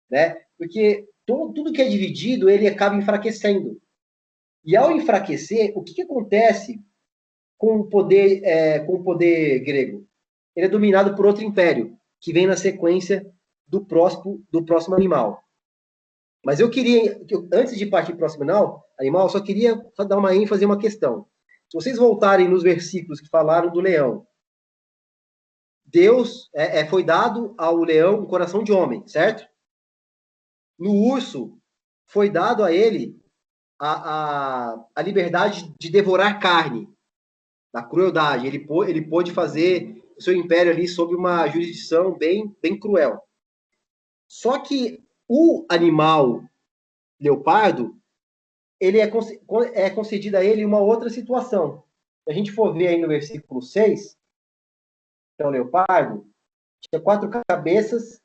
né? Porque tudo que é dividido, ele acaba enfraquecendo. E ao enfraquecer, o que acontece com o poder grego? Ele é dominado por outro império, que vem na sequência do próximo animal. Mas eu queria, antes de partir para o próximo animal, eu só queria dar uma ênfase em uma questão. Se vocês voltarem nos versículos que falaram do leão, Deus foi dado ao leão um coração de homem, certo? No urso, foi dado a ele a liberdade de devorar carne, da crueldade. Ele pôde fazer o seu império ali sob uma jurisdição bem, bem cruel. Só que o animal leopardo, ele é concedida a ele uma outra situação. Se a gente for ver aí no versículo 6, que é o leopardo, tinha 4 cabeças.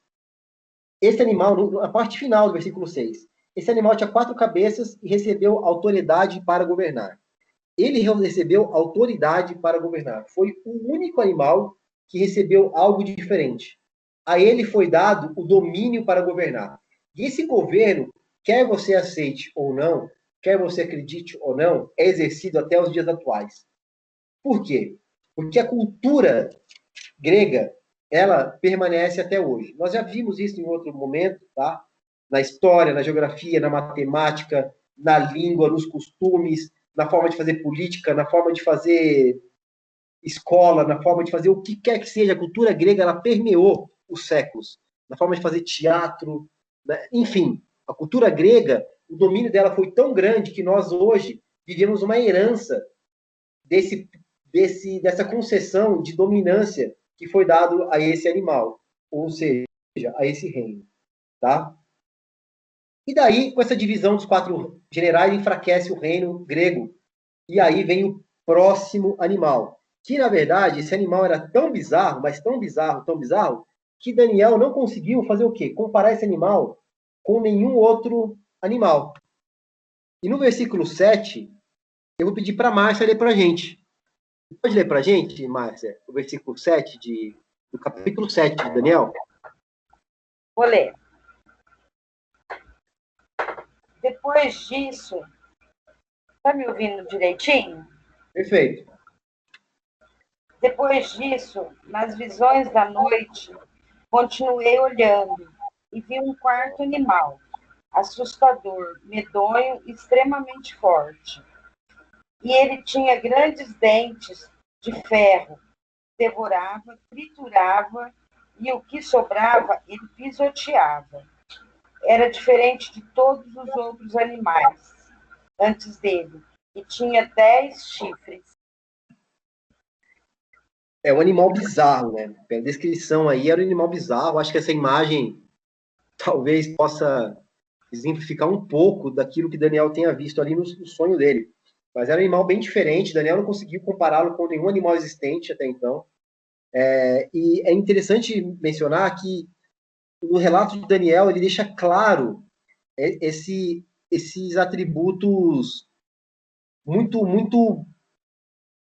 Esse animal, na parte final do versículo 6, esse animal tinha 4 cabeças e recebeu autoridade para governar. Ele recebeu autoridade para governar. Foi o único animal que recebeu algo diferente. A ele foi dado o domínio para governar. E esse governo, quer você aceite ou não, quer você acredite ou não, é exercido até os dias atuais. Por quê? Porque a cultura grega, ela permanece até hoje. Nós já vimos isso em outro momento, tá? Na história, na geografia, na matemática, na língua, nos costumes, na forma de fazer política, na forma de fazer escola, na forma de fazer o que quer que seja. A cultura grega, ela permeou os séculos. Na forma de fazer teatro, né? Enfim, a cultura grega, o domínio dela foi tão grande que nós hoje vivemos uma herança dessa concessão de dominância que foi dado a esse animal, ou seja, a esse reino, tá? E daí, com essa divisão dos 4 generais, enfraquece o reino grego. E aí vem o próximo animal, que, na verdade, esse animal era tão bizarro, mas tão bizarro, que Daniel não conseguiu fazer o quê? Comparar esse animal com nenhum outro animal. E no versículo 7, eu vou pedir para a Márcia ler para a gente. Pode ler para a gente, Márcia, o versículo 7 do capítulo 7 de Daniel? Vou ler. Depois disso, está me ouvindo direitinho? Perfeito. Depois disso, nas visões da noite, continuei olhando e vi um quarto animal, assustador, medonho e extremamente forte. E ele tinha grandes dentes de ferro, devorava, triturava e o que sobrava ele pisoteava. Era diferente de todos os outros animais antes dele e tinha 10 chifres. É um animal bizarro, né? Pela descrição aí, era um animal bizarro. Acho que essa imagem talvez possa exemplificar um pouco daquilo que Daniel tenha visto ali no sonho dele. Mas era um animal bem diferente. Daniel não conseguiu compará-lo com nenhum animal existente até então. E é interessante mencionar que no relato de Daniel ele deixa claro esses atributos muito.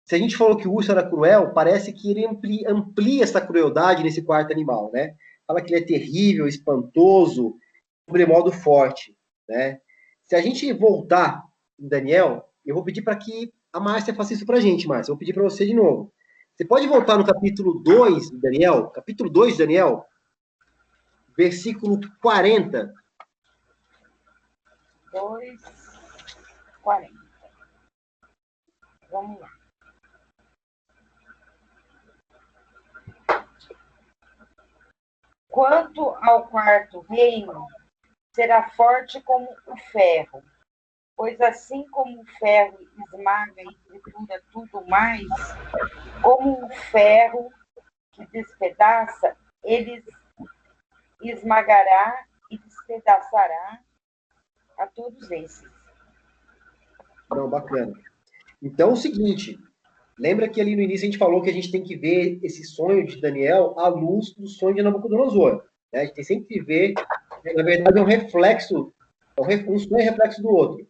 Se a gente falou que o urso era cruel, parece que ele amplia essa crueldade nesse quarto animal, né? Fala que ele é terrível, espantoso, sobremodo forte, né? Se a gente voltar em Daniel, eu vou pedir para que a Márcia faça isso para a gente, Márcia. Eu vou pedir para você de novo. Você pode voltar no capítulo 2 de Daniel, versículo 40. 2:40. Vamos lá. Quanto ao quarto reino, será forte como o ferro, pois assim como o ferro esmaga e tritura tudo mais, como o ferro que despedaça, ele esmagará e despedaçará a todos esses. Não, bacana. Então, é o seguinte, lembra que ali no início a gente falou que a gente tem que ver esse sonho de Daniel à luz do sonho de Nabucodonosor. Né? A gente tem sempre que ver, na verdade, é um reflexo, um sonho é reflexo do outro.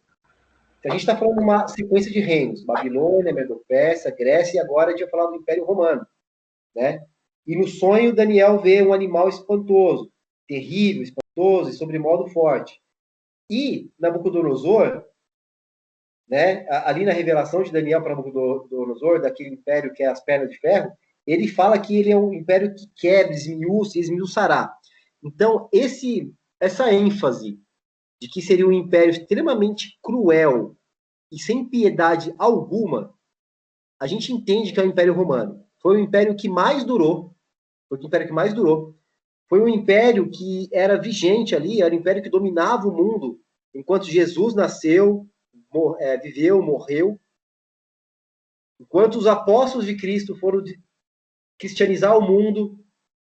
A gente está falando de uma sequência de reinos, Babilônia, Medo-Pérsia, Grécia, e agora a gente vai falar do Império Romano. Né? E no sonho, Daniel vê um animal espantoso, terrível, espantoso e sobremodo forte. E Nabucodonosor, né, ali na revelação de Daniel para Nabucodonosor, daquele império que é as pernas de ferro, ele fala que ele é um império que quebra, esmiuça e esmiuçará. Então, essa ênfase de que seria um império extremamente cruel e sem piedade alguma, a gente entende que é o Império Romano. Foi o império que mais durou. Foi um império que era vigente ali, era um império que dominava o mundo, enquanto Jesus nasceu, viveu, morreu. Enquanto os apóstolos de Cristo foram cristianizar o mundo,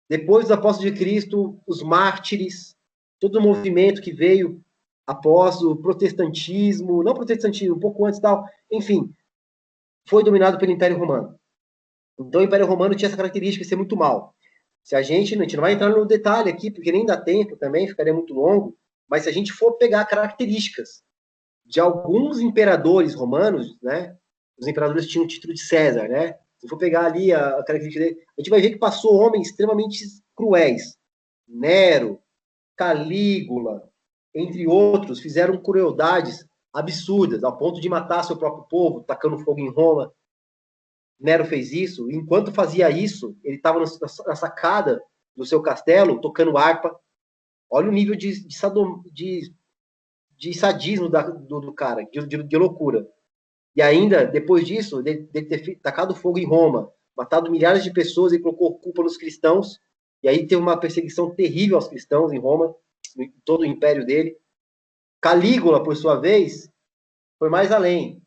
depois dos apóstolos de Cristo, os mártires, todo o movimento que veio após o protestantismo, não protestantismo, um pouco antes e tal, enfim, foi dominado pelo Império Romano. Então o Império Romano tinha essa característica de ser muito mal. Se a gente não vai entrar no detalhe aqui, porque nem dá tempo também, ficaria muito longo, mas se a gente for pegar características de alguns imperadores romanos, né? Os imperadores tinham o título de César, né? Se for pegar ali a característica dele, a gente vai ver que passou homens extremamente cruéis. Nero, Calígula, entre outros, fizeram crueldades absurdas, ao ponto de matar seu próprio povo, tacando fogo em Roma. Nero fez isso, e enquanto fazia isso, ele estava na sacada do seu castelo, tocando harpa. Olha o nível de sadismo do cara, de loucura. E ainda, depois disso, de ter tacado fogo em Roma, matado milhares de pessoas e colocou culpa nos cristãos, e aí teve uma perseguição terrível aos cristãos em Roma, em todo o império dele. Calígula, por sua vez, foi mais além.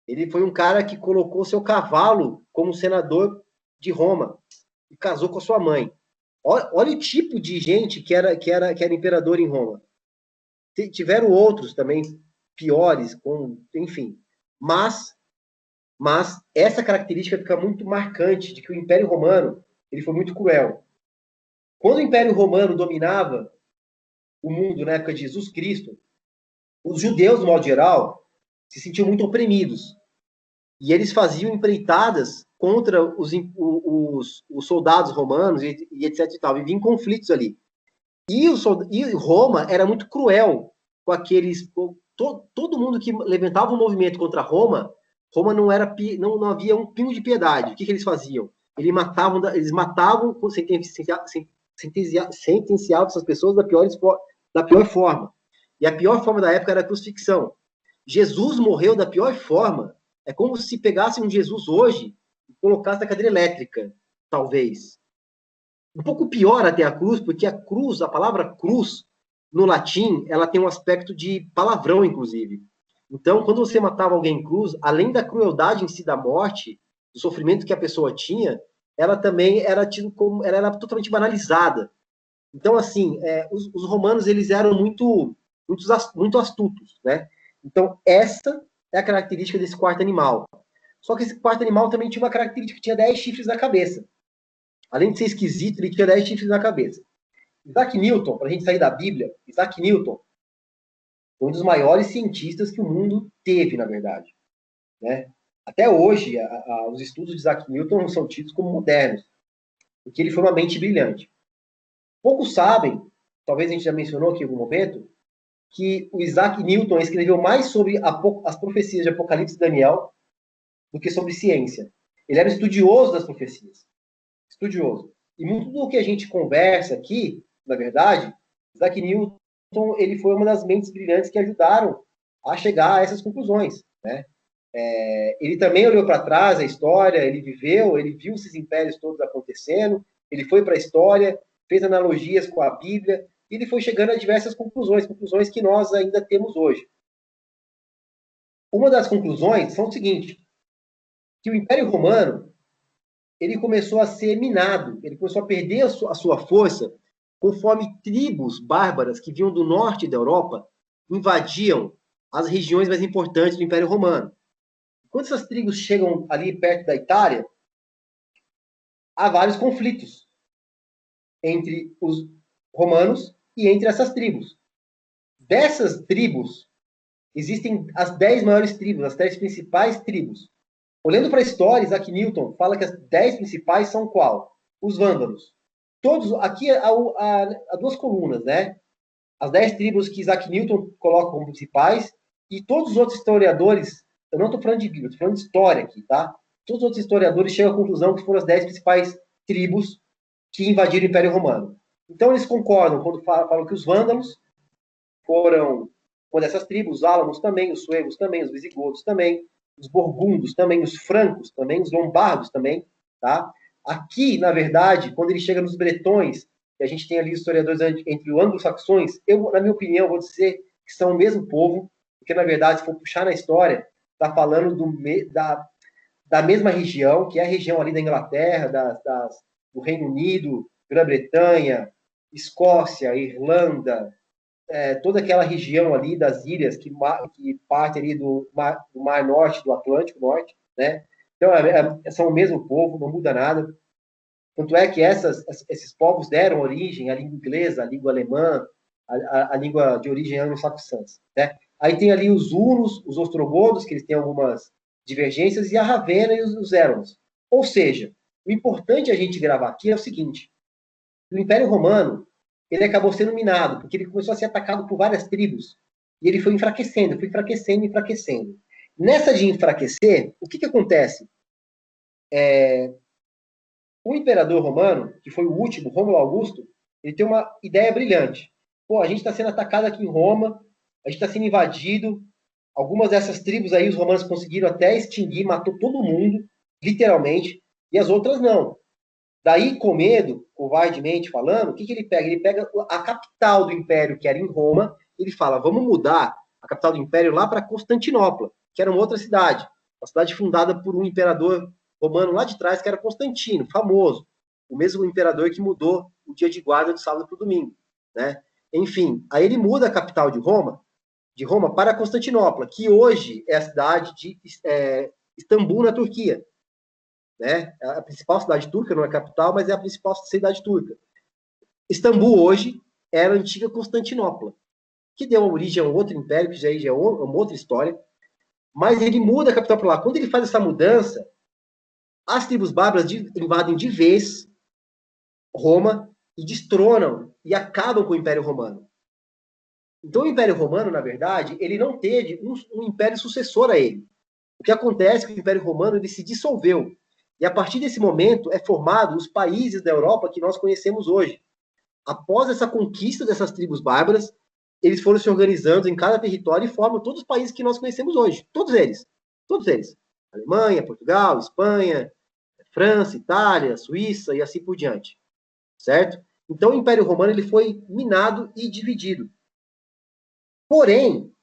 Ele foi um cara que colocou seu cavalo como senador de Roma e casou com a sua mãe. Olha o tipo de gente que era imperador em Roma. Tiveram outros também piores, enfim. Mas essa característica fica muito marcante de que o Império Romano ele foi muito cruel. Quando o Império Romano dominava o mundo na época de Jesus Cristo, os judeus, de modo geral, se sentiam muito oprimidos. E eles faziam empreitadas contra os soldados romanos e etc. e tal. Viviam em conflitos ali. E Roma era muito cruel com aqueles... Todo mundo que levantava um movimento contra Roma não havia um pingo de piedade. O que eles faziam? Eles matavam, sentenciavam essas pessoas da pior forma. E a pior forma da época era a crucifixão. Jesus morreu da pior forma. É como se pegasse um Jesus hoje e colocasse na cadeira elétrica, talvez. Um pouco pior até a cruz, porque a cruz, a palavra cruz, no latim, ela tem um aspecto de palavrão, inclusive. Então, quando você matava alguém em cruz, além da crueldade em si da morte, do sofrimento que a pessoa tinha, ela também era tido como, ela era totalmente banalizada. Então, assim, os romanos, eles eram muito astutos, né? Então, essa é a característica desse quarto animal. Só que esse quarto animal também tinha uma característica, que tinha 10 chifres na cabeça. Além de ser esquisito, ele tinha 10 chifres na cabeça. Isaac Newton, para a gente sair da Bíblia, Isaac Newton foi um dos maiores cientistas que o mundo teve, na verdade. Né? Até hoje, os estudos de Isaac Newton são tidos como modernos, porque ele foi uma mente brilhante. Poucos sabem, talvez a gente já mencionou aqui em algum momento, que o Isaac Newton escreveu mais sobre as profecias de Apocalipse e Daniel do que sobre ciência. Ele era estudioso das profecias. Estudioso. E muito do que a gente conversa aqui, na verdade, Isaac Newton, ele foi uma das mentes brilhantes que ajudaram a chegar a essas conclusões, né? Ele também olhou para trás a história, ele viveu, ele viu esses impérios todos acontecendo, ele foi para a história, fez analogias com a Bíblia, e ele foi chegando a diversas conclusões que nós ainda temos hoje. Uma das conclusões são o seguinte, que o Império Romano, ele começou a ser minado, ele começou a perder a sua força, conforme tribos bárbaras que vinham do norte da Europa invadiam as regiões mais importantes do Império Romano. Quando essas tribos chegam ali perto da Itália, há vários conflitos entre os romanos e entre essas tribos. Dessas tribos, existem as 10 maiores tribos, as 10 principais tribos. Olhando para a história, Isaac Newton fala que as 10 principais são qual? Os vândalos. Todos, aqui há 2 colunas, né? As 10 tribos que Isaac Newton coloca como principais, e todos os outros historiadores, eu não estou falando de Bíblia, estou falando de história aqui, tá? Todos os outros historiadores chegam à conclusão que foram as 10 principais tribos que invadiram o Império Romano. Então, eles concordam quando falam que os vândalos foram uma dessas tribos, os álamos também, os suevos também, os visigodos também, os burgundos também, os francos também, os lombardos também, tá? Aqui, na verdade, quando ele chega nos bretões, e a gente tem ali os historiadores entre os anglo-saxões, eu, na minha opinião, vou dizer que são o mesmo povo, porque, na verdade, se for puxar na história, está falando da mesma região, que é a região ali da Inglaterra, do Reino Unido, Grã-Bretanha, Escócia, Irlanda, toda aquela região ali das ilhas que parte ali do Mar Norte, do Atlântico Norte, né? Então, são o mesmo povo, não muda nada. Tanto é que esses povos deram origem à língua inglesa, à língua alemã, à língua de origem anglo-saxã, né? Aí tem ali os hunos, os ostrogodos, que eles têm algumas divergências, e a Ravenna e os érons. Ou seja, o importante a gente gravar aqui é o seguinte, o Império Romano, ele acabou sendo minado, porque ele começou a ser atacado por várias tribos, e ele foi enfraquecendo, enfraquecendo. Nessa de enfraquecer, o que acontece? O imperador romano, que foi o último, Rômulo Augusto, ele tem uma ideia brilhante. Pô, a gente está sendo atacado aqui em Roma, a gente está sendo invadido, algumas dessas tribos aí os romanos conseguiram até extinguir, matou todo mundo, literalmente, e as outras não. Daí, com medo, covardemente falando, o que ele pega? Ele pega a capital do império, que era em Roma, ele fala, vamos mudar a capital do império lá para Constantinopla, que era uma outra cidade, uma cidade fundada por um imperador romano lá de trás, que era Constantino, famoso, o mesmo imperador que mudou o dia de guarda do sábado para o domingo, né? Enfim, aí ele muda a capital de Roma para Constantinopla, que hoje é a cidade de Istambul, na Turquia. Né? A principal cidade turca, não é a capital, mas é a principal cidade turca. Istambul hoje era a antiga Constantinopla, que deu origem a um outro império, que já é uma outra história, mas ele muda a capital para lá. Quando ele faz essa mudança, as tribos bárbaras invadem de vez Roma e destronam e acabam com o Império Romano. Então, o Império Romano, na verdade, ele não teve um império sucessor a ele. O que acontece é que o Império Romano ele se dissolveu. E a partir desse momento é formado os países da Europa que nós conhecemos hoje. Após essa conquista dessas tribos bárbaras, eles foram se organizando em cada território e formam todos os países que nós conhecemos hoje. Todos eles. Todos eles. Alemanha, Portugal, Espanha, França, Itália, Suíça e assim por diante. Certo? Então, o Império Romano ele foi minado e dividido. Porém,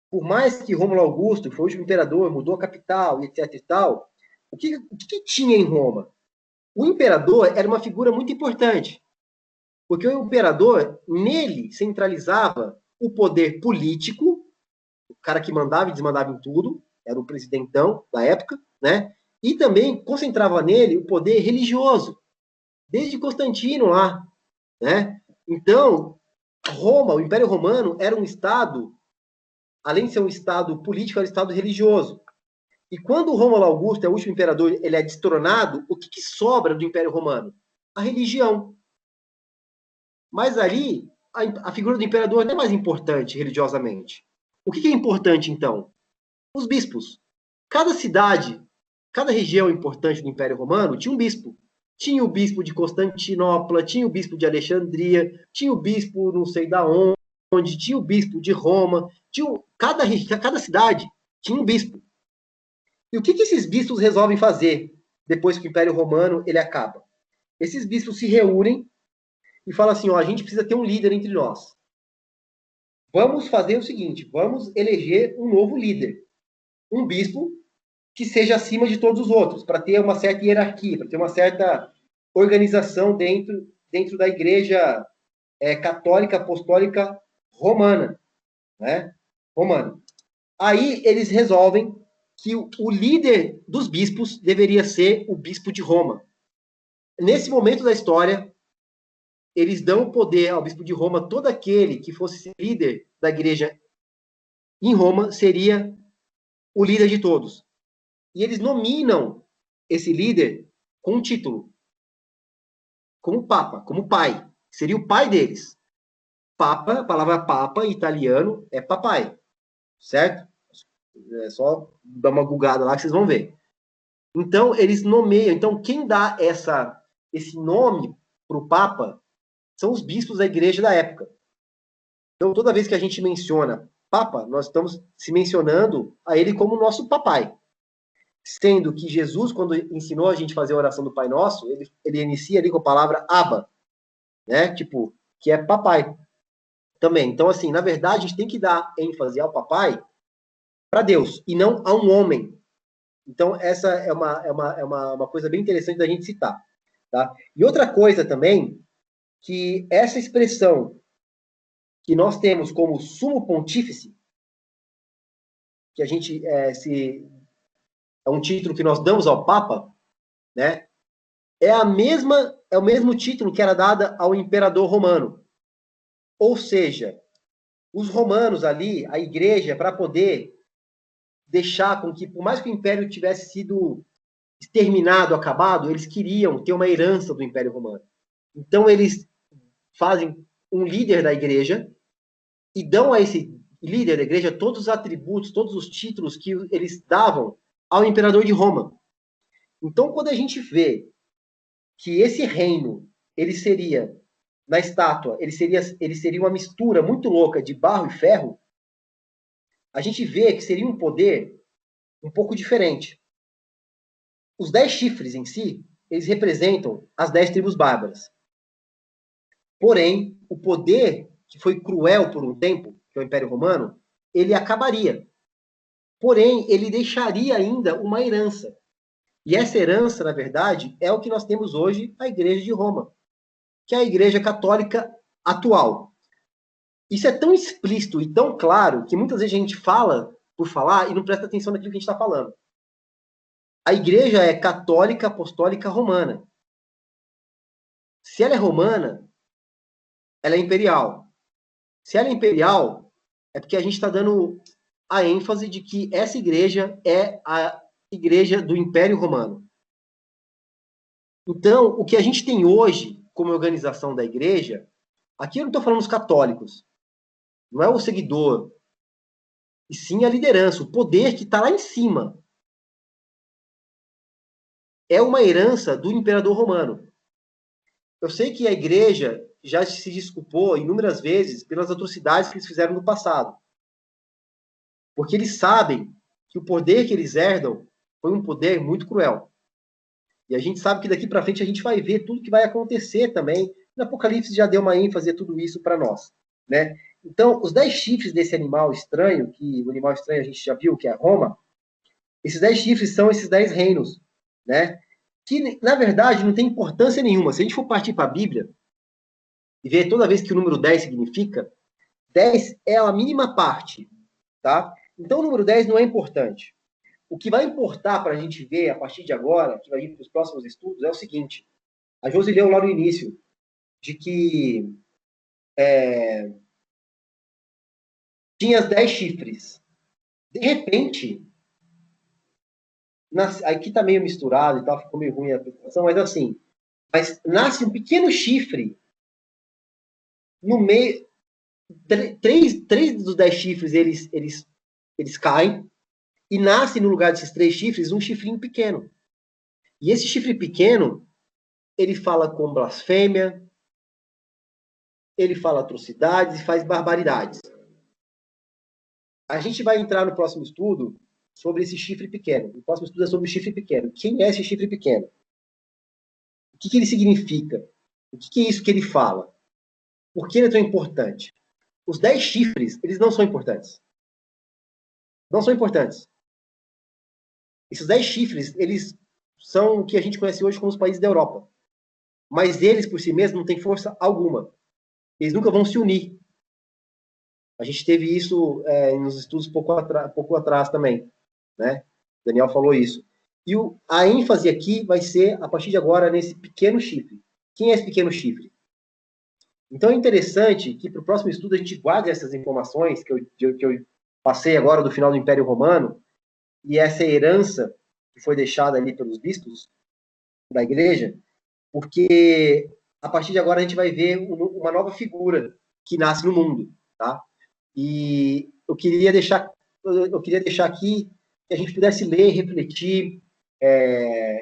por mais que Rômulo Augusto, que foi o último imperador, mudou a capital, etc e tal, o que tinha em Roma? O imperador era uma figura muito importante, porque o imperador, nele, centralizava o poder político, o cara que mandava e desmandava em tudo, era o presidentão da época, né? E também concentrava nele o poder religioso, desde Constantino lá, né? Então, Roma, o Império Romano, era um estado, além de ser um estado político, era um estado religioso. E quando Rômulo Augusto é o último imperador, ele é destronado, o que sobra do Império Romano? A religião. Mas ali, a figura do imperador não é mais importante religiosamente. O que é importante, então? Os bispos. Cada cidade, cada região importante do Império Romano tinha um bispo. Tinha o bispo de Constantinopla, tinha o bispo de Alexandria, tinha o bispo não sei da onde, tinha o bispo de Roma, cada cidade tinha um bispo. E o que esses bispos resolvem fazer depois que o Império Romano ele acaba? Esses bispos se reúnem e falam assim, ó, a gente precisa ter um líder entre nós. Vamos fazer o seguinte, vamos eleger um novo líder. Um bispo que seja acima de todos os outros, para ter uma certa hierarquia, para ter uma certa organização dentro da igreja católica, apostólica romana, né? Romana. Aí eles resolvem que o líder dos bispos deveria ser o bispo de Roma. Nesse momento da história, eles dão o poder ao bispo de Roma, todo aquele que fosse líder da igreja em Roma seria o líder de todos. E eles nominam esse líder com um título, como Papa, como pai. Seria o pai deles. Papa, a palavra Papa em italiano é papai, certo? É só dar uma googada lá que vocês vão ver. Então, eles nomeiam. Então, quem dá esse nome para o Papa são os bispos da igreja da época. Então, toda vez que a gente menciona Papa, nós estamos se mencionando a ele como nosso papai. Sendo que Jesus, quando ensinou a gente a fazer a oração do Pai Nosso, ele inicia ali com a palavra Abba, né? Tipo, que é papai também. Então, assim, na verdade, a gente tem que dar ênfase ao papai para Deus, e não a um homem. Então, essa é uma coisa bem interessante da gente citar. Tá? E outra coisa também, que essa expressão que nós temos como sumo pontífice, que a gente é um título que nós damos ao Papa, né? É o mesmo título que era dado ao imperador romano. Ou seja, os romanos ali, a igreja, para poder deixar com que, por mais que o império tivesse sido exterminado, acabado, eles queriam ter uma herança do Império Romano. Então, eles fazem um líder da igreja e dão a esse líder da igreja todos os atributos, todos os títulos que eles davam ao imperador de Roma. Então, quando a gente vê que esse reino, ele seria, na estátua, ele seria uma mistura muito louca de barro e ferro, a gente vê que seria um poder um pouco diferente. Os 10 chifres em si, eles representam as 10 tribos bárbaras. Porém, o poder, que foi cruel por um tempo, que é o Império Romano, ele acabaria. Porém, ele deixaria ainda uma herança. E essa herança, na verdade, é o que nós temos hoje, a Igreja de Roma, que é a Igreja Católica atual. Isso é tão explícito e tão claro que muitas vezes a gente fala por falar e não presta atenção naquilo que a gente está falando. A igreja é católica, apostólica, romana. Se ela é romana, ela é imperial. Se ela é imperial, é porque a gente está dando a ênfase de que essa igreja é a igreja do Império Romano. Então, o que a gente tem hoje como organização da igreja, aqui eu não estou falando dos católicos, não é o seguidor, e sim a liderança, o poder que está lá em cima. É uma herança do imperador romano. Eu sei que a igreja já se desculpou inúmeras vezes pelas atrocidades que eles fizeram no passado. Porque eles sabem que o poder que eles herdam foi um poder muito cruel. E a gente sabe que daqui para frente a gente vai ver tudo que vai acontecer também. O Apocalipse já deu uma ênfase a tudo isso para nós, né? Então, os 10 chifres desse animal estranho, que o animal estranho a gente já viu, que é Roma, esses 10 chifres são esses 10 reinos, né? Que, na verdade, não tem importância nenhuma. Se a gente for partir para a Bíblia e ver toda vez que o número 10 significa, 10 é a mínima parte, tá? Então, o número 10 não é importante. O que vai importar para a gente ver a partir de agora, que vai vir para os próximos estudos, é o seguinte. A Josi leu lá no início, de que tinha as 10 chifres. De repente, aqui está meio misturado e tal, ficou meio ruim a apresentação, mas assim, nasce um pequeno chifre no meio. Três dos 10 chifres eles caem, e nasce no lugar desses 3 chifres um chifrinho pequeno. E esse chifre pequeno, ele fala com blasfêmia, ele fala atrocidades e faz barbaridades. A gente vai entrar no próximo estudo sobre esse chifre pequeno. O próximo estudo é sobre o chifre pequeno. Quem é esse chifre pequeno? O que ele significa? O que é isso que ele fala? Por que ele é tão importante? Os 10 chifres, eles não são importantes. Não são importantes. Esses 10 chifres, eles são o que a gente conhece hoje como os países da Europa. Mas eles, por si mesmos, não têm força alguma. Eles nunca vão se unir. A gente teve isso nos estudos pouco atrás também, né? Daniel falou isso. E a ênfase aqui vai ser, a partir de agora, nesse pequeno chifre. Quem é esse pequeno chifre? Então é interessante que para o próximo estudo a gente guarde essas informações que eu passei agora do final do Império Romano e essa herança que foi deixada ali pelos bispos da igreja, porque a partir de agora a gente vai ver uma nova figura que nasce no mundo, tá? E eu queria deixar aqui que a gente pudesse ler, refletir,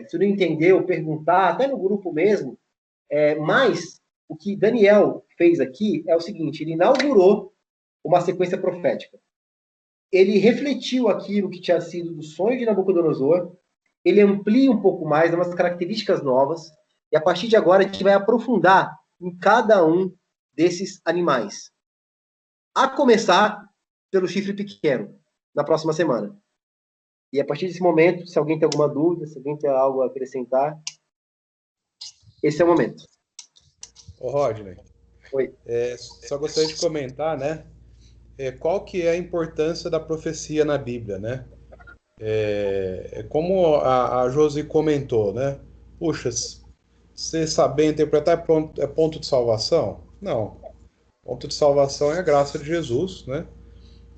se não entendeu, perguntar, até no grupo mesmo, mas o que Daniel fez aqui é o seguinte, ele inaugurou uma sequência profética. Ele refletiu aquilo que tinha sido do sonho de Nabucodonosor, ele amplia um pouco mais, dá umas características novas, e a partir de agora a gente vai aprofundar em cada um desses animais. A começar pelo chifre pequeno, na próxima semana. E a partir desse momento, se alguém tem alguma dúvida, se alguém tem algo a acrescentar, esse é o momento. Ô, Rodney. Oi. Só gostaria de comentar, né? Qual que é a importância da profecia na Bíblia, né? Como a Josi comentou, né? Puxa, você saber interpretar é ponto de salvação? Não. Ponto de salvação é a graça de Jesus, né?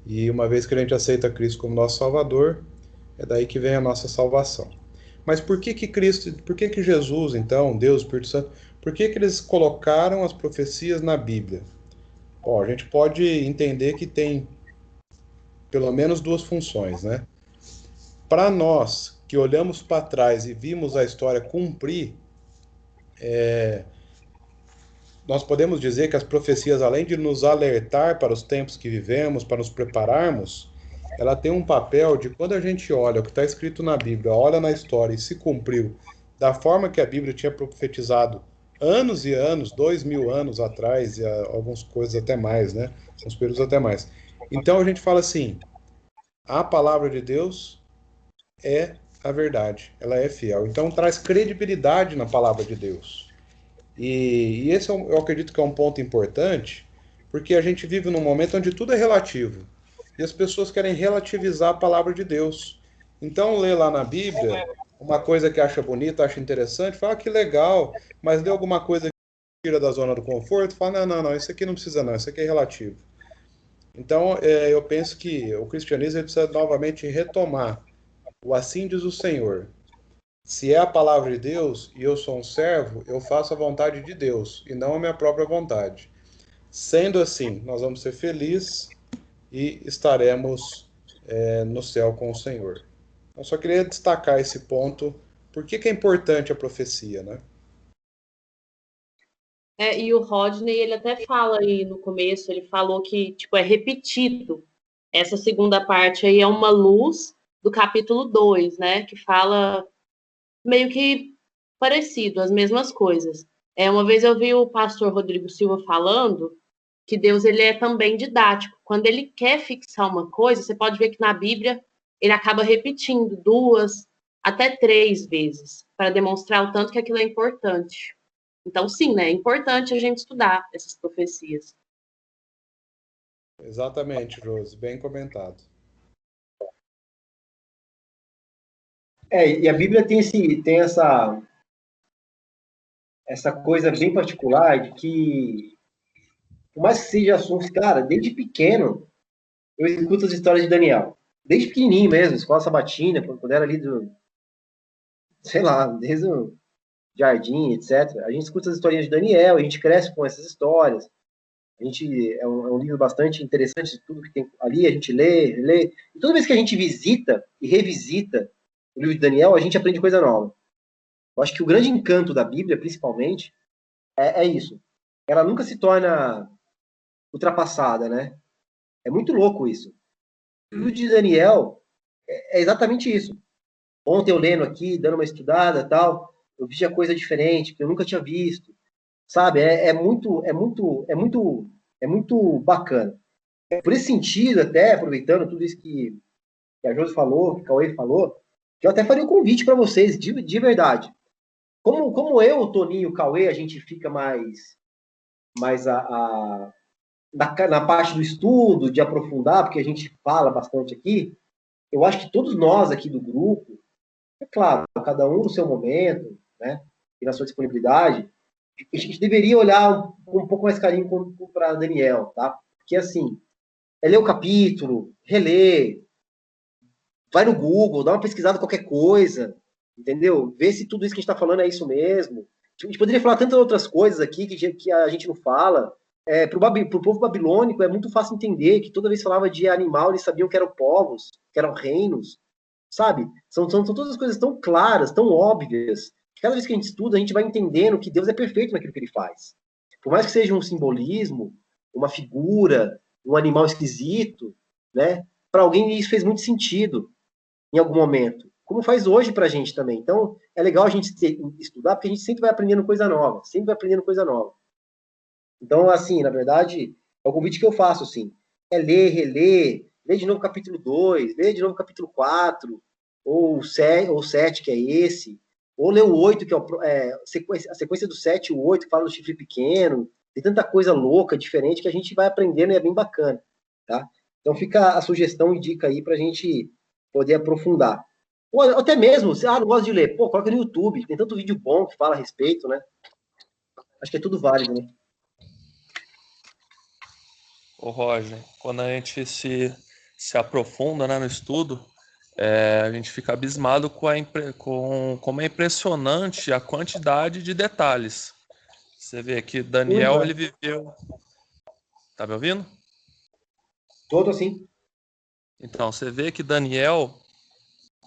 E uma vez que a gente aceita Cristo como nosso Salvador, é daí que vem a nossa salvação. Mas por que Jesus, então, Deus, Espírito Santo, por que eles colocaram as profecias na Bíblia? Bom, a gente pode entender que tem pelo menos 2 funções, né? Para nós que olhamos para trás e vimos a história cumprir, nós podemos dizer que as profecias, além de nos alertar para os tempos que vivemos, para nos prepararmos, ela tem um papel de quando a gente olha o que está escrito na Bíblia, olha na história e se cumpriu da forma que a Bíblia tinha profetizado anos e anos, 2000 anos atrás, e algumas coisas até mais, né? Uns períodos até mais. Então a gente fala assim, a palavra de Deus é a verdade, ela é fiel. Então traz credibilidade na palavra de Deus. E esse eu acredito que é um ponto importante, porque a gente vive num momento onde tudo é relativo. E as pessoas querem relativizar a palavra de Deus. Então, lê lá na Bíblia uma coisa que acha bonita, acha interessante, fala que legal, mas lê alguma coisa que tira da zona do conforto, fala, não, isso aqui não precisa não, isso aqui é relativo. Então, eu penso que o cristianismo precisa novamente retomar o assim diz o Senhor. Se é a palavra de Deus e eu sou um servo, eu faço a vontade de Deus e não a minha própria vontade. Sendo assim, nós vamos ser felizes e estaremos no céu com o Senhor. Eu só queria destacar esse ponto. Por que é importante a profecia, né? E o Rodney, ele até fala aí no começo, ele falou que, tipo, é repetido. Essa segunda parte aí é uma luz do capítulo 2, né? Que fala meio que parecido, as mesmas coisas. Uma vez eu vi o pastor Rodrigo Silva falando que Deus, ele é também didático. Quando ele quer fixar uma coisa, você pode ver que na Bíblia ele acaba repetindo 2 até 3 vezes para demonstrar o tanto que aquilo é importante. Então, sim, né? É importante a gente estudar essas profecias. Exatamente, Rose, bem comentado. E a Bíblia tem essa coisa bem particular de que, por mais que seja assuntos, cara, desde pequeno, eu escuto as histórias de Daniel. Desde pequenininho mesmo, escola sabatina, quando era ali sei lá, desde o jardim, etc. A gente escuta as historinhas de Daniel, a gente cresce com essas histórias. A gente é um livro bastante interessante, tudo que tem ali, a gente lê. E toda vez que a gente visita e revisita o livro de Daniel, a gente aprende coisa nova. Eu acho que o grande encanto da Bíblia, principalmente, é isso. Ela nunca se torna ultrapassada, né? É muito louco isso. O livro de Daniel é exatamente isso. Ontem eu lendo aqui, dando uma estudada, tal, eu vi coisa diferente que eu nunca tinha visto, sabe? É muito bacana. Por esse sentido, até aproveitando tudo isso que a Josi falou, que o Cauê falou, que eu até faria um convite para vocês, de verdade. Como eu, o Toninho e o Cauê, a gente fica mais na parte do estudo, de aprofundar, porque a gente fala bastante aqui, eu acho que todos nós aqui do grupo, é claro, cada um no seu momento, né, e na sua disponibilidade, a gente deveria olhar um pouco mais carinho para Daniel, tá? Porque, assim, é ler o capítulo, reler, vai no Google, dá uma pesquisada em qualquer coisa, entendeu? Vê se tudo isso que a gente está falando é isso mesmo. A gente poderia falar tantas outras coisas aqui que a gente não fala. Para o povo babilônico é muito fácil entender que toda vez que falava de animal, eles sabiam que eram povos, que eram reinos, sabe? São todas as coisas tão claras, tão óbvias, que cada vez que a gente estuda, a gente vai entendendo que Deus é perfeito naquilo que ele faz. Por mais que seja um simbolismo, uma figura, um animal esquisito, né? Para alguém isso fez muito sentido em algum momento, como faz hoje para a gente também. Então, é legal a gente estudar, porque a gente sempre vai aprendendo coisa nova, sempre vai aprendendo coisa nova. Então, assim, na verdade, é o convite que eu faço, assim, é ler, reler, ler de novo o capítulo 2, ler de novo o capítulo 4, ou o 7, que é esse, ou ler o 8, que é a sequência do 7 e o 8, que fala do chifre pequeno. Tem tanta coisa louca, diferente, que a gente vai aprendendo e é bem bacana, tá? Então fica a sugestão e dica aí para a gente poder aprofundar. Ou até mesmo, não gosta de ler, pô, coloca no YouTube, tem tanto vídeo bom que fala a respeito, né? Acho que é tudo válido, né? Ô Roger, quando a gente se aprofunda, né, no estudo, a gente fica abismado com como é impressionante a quantidade de detalhes. Você vê que Daniel, ele viveu... Tá me ouvindo? Todo assim. Então, você vê que Daniel,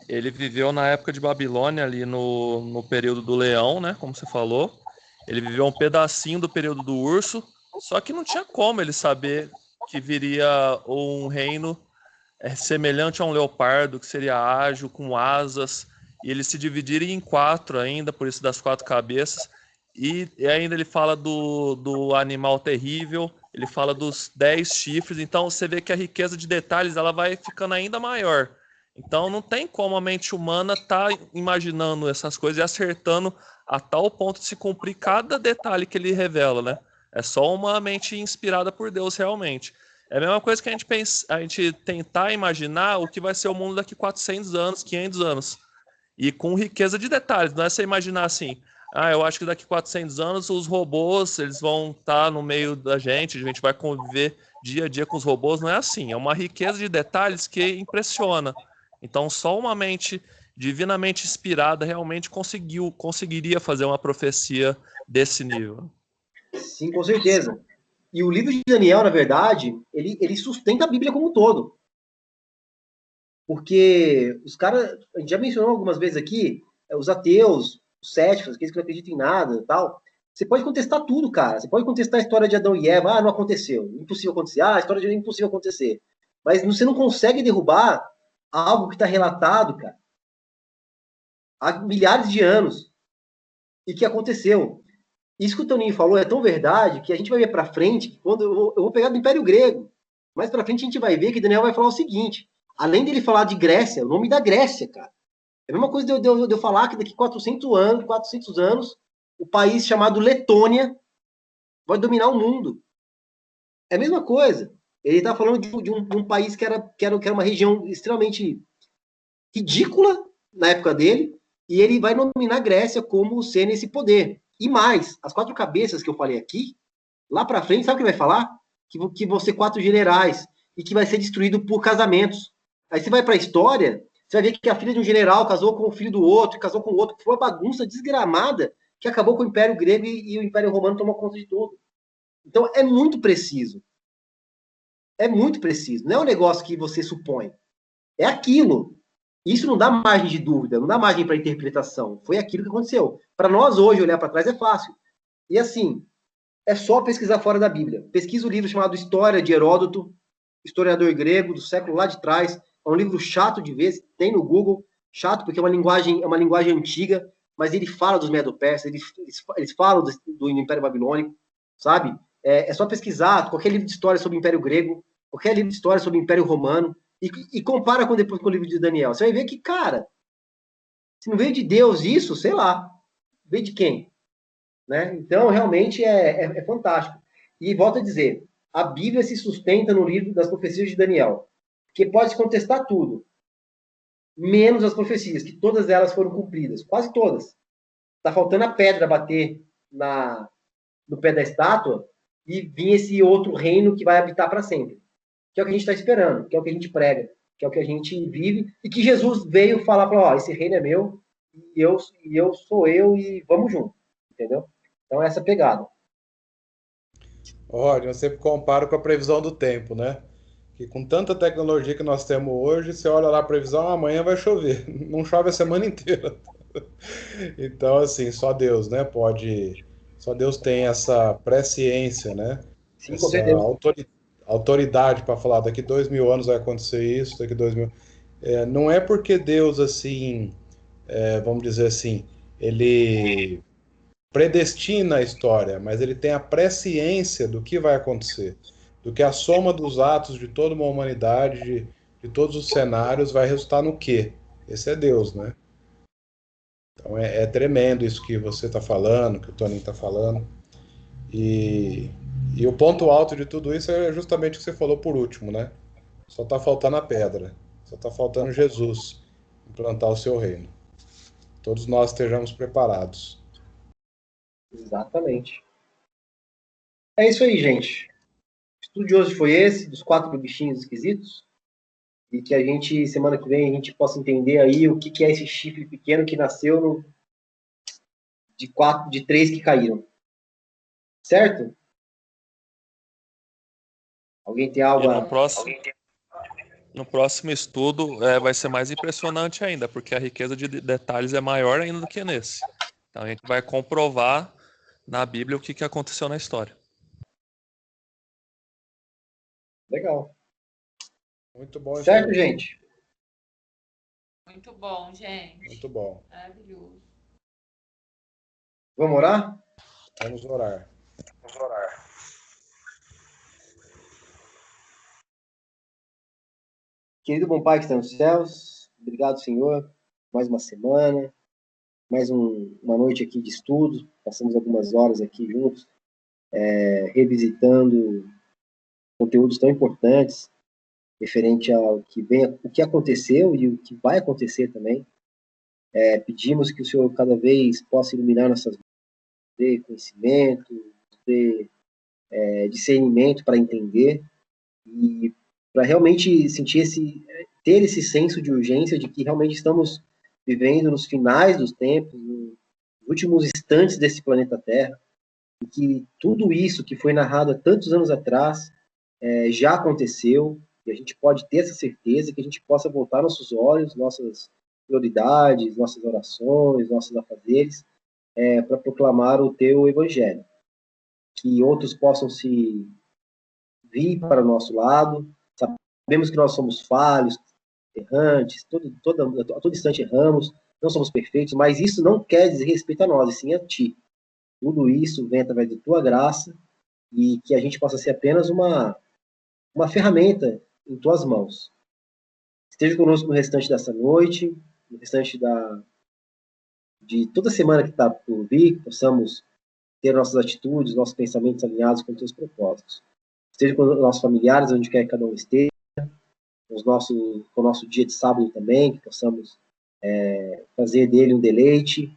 ele viveu na época de Babilônia, ali no período do leão, né, como você falou. Ele viveu um pedacinho do período do urso, só que não tinha como ele saber que viria um reino semelhante a um leopardo, que seria ágil, com asas, e eles se dividirem em 4 ainda, por isso das 4 cabeças, e ainda ele fala do animal terrível, ele fala dos 10 chifres, então você vê que a riqueza de detalhes ela vai ficando ainda maior. Então não tem como a mente humana estar imaginando essas coisas e acertando a tal ponto de se cumprir cada detalhe que ele revela, né? É só uma mente inspirada por Deus realmente. É a mesma coisa que a gente tentar imaginar o que vai ser o mundo daqui 400 anos, 500 anos. E com riqueza de detalhes. Não é você imaginar assim, eu acho que daqui 400 anos os robôs eles vão estar no meio da gente, a gente vai conviver dia a dia com os robôs. Não é assim. É uma riqueza de detalhes que impressiona. Então só uma mente divinamente inspirada realmente conseguiria fazer uma profecia desse nível. Sim, com certeza. E o livro de Daniel, na verdade, ele sustenta a Bíblia como um todo. Porque os caras, a gente já mencionou algumas vezes aqui, os ateus, os céticos, aqueles que não acreditam em nada e tal, Você pode contestar tudo, cara. Você pode contestar a história de Adão e Eva. Ah, não aconteceu. Impossível acontecer. Ah, a história de é impossível acontecer. Mas você não consegue derrubar algo que está relatado, cara, há milhares de anos e que aconteceu. Isso que o Toninho falou é tão verdade que a gente vai ver para frente, que quando eu vou pegar do Império Grego, mais para frente a gente vai ver que Daniel vai falar o seguinte, além dele falar de Grécia, o nome da Grécia, cara. É a mesma coisa de eu falar que daqui 400 anos, o país chamado Letônia vai dominar o mundo. É a mesma coisa. Ele está falando de um país que era uma região extremamente ridícula na época dele, e ele vai nominar a Grécia como sendo esse poder. E mais, as 4 cabeças que eu falei aqui, lá para frente, sabe o que vai falar? Que vão ser 4 generais, e que vai ser destruído por casamentos. Aí você vai para a história, você vai ver que a filha de um general casou com o filho do outro, casou com o outro, foi uma bagunça desgramada que acabou com o Império Grego e o Império Romano tomou conta de tudo. Então, é muito preciso. É muito preciso. Não é um negócio que você supõe. É aquilo. Isso não dá margem de dúvida, não dá margem para interpretação. Foi aquilo que aconteceu. Para nós, hoje, olhar para trás é fácil. E assim, é só pesquisar fora da Bíblia. Pesquisa o livro chamado História de Heródoto, historiador grego do século lá de trás. É um livro chato de ver, tem no Google. Chato porque é uma linguagem antiga, mas ele fala dos Medo-Persas, eles falam do Império Babilônico, sabe? É só pesquisar qualquer livro de história sobre o Império Grego, qualquer livro de história sobre o Império Romano, e compara depois com o livro de Daniel. Você vai ver que, cara, se não veio de Deus isso, sei lá, veio de quem? Né? Então, realmente é fantástico. E volto a dizer, a Bíblia se sustenta no livro das profecias de Daniel, que pode contestar tudo, menos as profecias, que todas elas foram cumpridas, quase todas. Está faltando a pedra bater no pé da estátua e vir esse outro reino que vai habitar para sempre. Que é o que a gente está esperando, que é o que a gente prega, que é o que a gente vive, e que Jesus veio falar para esse reino é meu, e eu sou eu, e vamos junto, entendeu? Então, essa pegada. Olha, eu sempre comparo com a previsão do tempo, né? Que com tanta tecnologia que nós temos hoje, você olha lá a previsão, amanhã vai chover. Não chove a semana inteira. Então, assim, só Deus, né? Só Deus tem essa presciência, né? Sim, com Essa certeza. autoridade para falar, daqui 2.000 anos vai acontecer isso, daqui 2.000. Não é porque Deus, assim, vamos dizer assim, ele predestina a história, mas ele tem a presciência do que vai acontecer, do que a soma dos atos de toda uma humanidade, de todos os cenários, vai resultar no quê? Esse é Deus, né? Então é tremendo isso que você está falando, que o Toninho está falando. E o ponto alto de tudo isso é justamente o que você falou por último, né? Só está faltando a pedra, só está faltando Jesus implantar o seu reino. Todos nós estejamos preparados. Exatamente. É isso aí, gente. O estudo de hoje foi esse, dos 4 bichinhos esquisitos, e que a gente, semana que vem, a gente possa entender aí o que é esse chifre pequeno que nasceu de 3 que caíram. Certo? Alguém tem algo E a... no próximo estudo vai ser mais impressionante ainda, porque a riqueza de detalhes é maior ainda do que nesse. Então a gente vai comprovar na Bíblia o que aconteceu na história. Legal. Muito bom. Certo, gente? Muito bom, gente. Muito bom. Maravilhoso. Vamos orar? Vamos orar. Querido bom Pai que está nos céus, obrigado, Senhor, mais uma semana, mais uma noite aqui de estudo, passamos algumas horas aqui juntos, revisitando conteúdos tão importantes, referente ao o que aconteceu e o que vai acontecer também. Pedimos que o Senhor cada vez possa iluminar nossas vidas, dê conhecimento, dê discernimento para entender e para realmente ter esse senso de urgência de que realmente estamos vivendo nos finais dos tempos, nos últimos instantes desse planeta Terra, e que tudo isso que foi narrado há tantos anos atrás já aconteceu, e a gente pode ter essa certeza, que a gente possa voltar nossos olhos, nossas prioridades, nossas orações, nossos afazeres, para proclamar o teu evangelho. Que outros possam se vir para o nosso lado. Sabemos que nós somos falhos, errantes, a todo instante erramos, não somos perfeitos, mas isso não quer dizer respeito a nós, e sim a ti. Tudo isso vem através de tua graça e que a gente possa ser apenas uma ferramenta em tuas mãos. Esteja conosco no restante dessa noite, no restante de toda a semana que está por vir, que possamos ter nossas atitudes, nossos pensamentos alinhados com os teus propósitos. Esteja com os nossos familiares, onde quer que cada um esteja, com o nosso dia de sábado também, que possamos fazer dele um deleite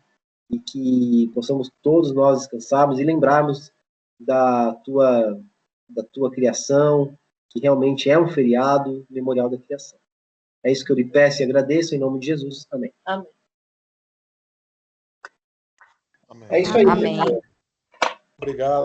e que possamos todos nós descansarmos e lembrarmos da tua criação, que realmente é um feriado memorial da criação. É isso que eu lhe peço e agradeço em nome de Jesus. Amém. Amém. É isso aí. Amém. Obrigado.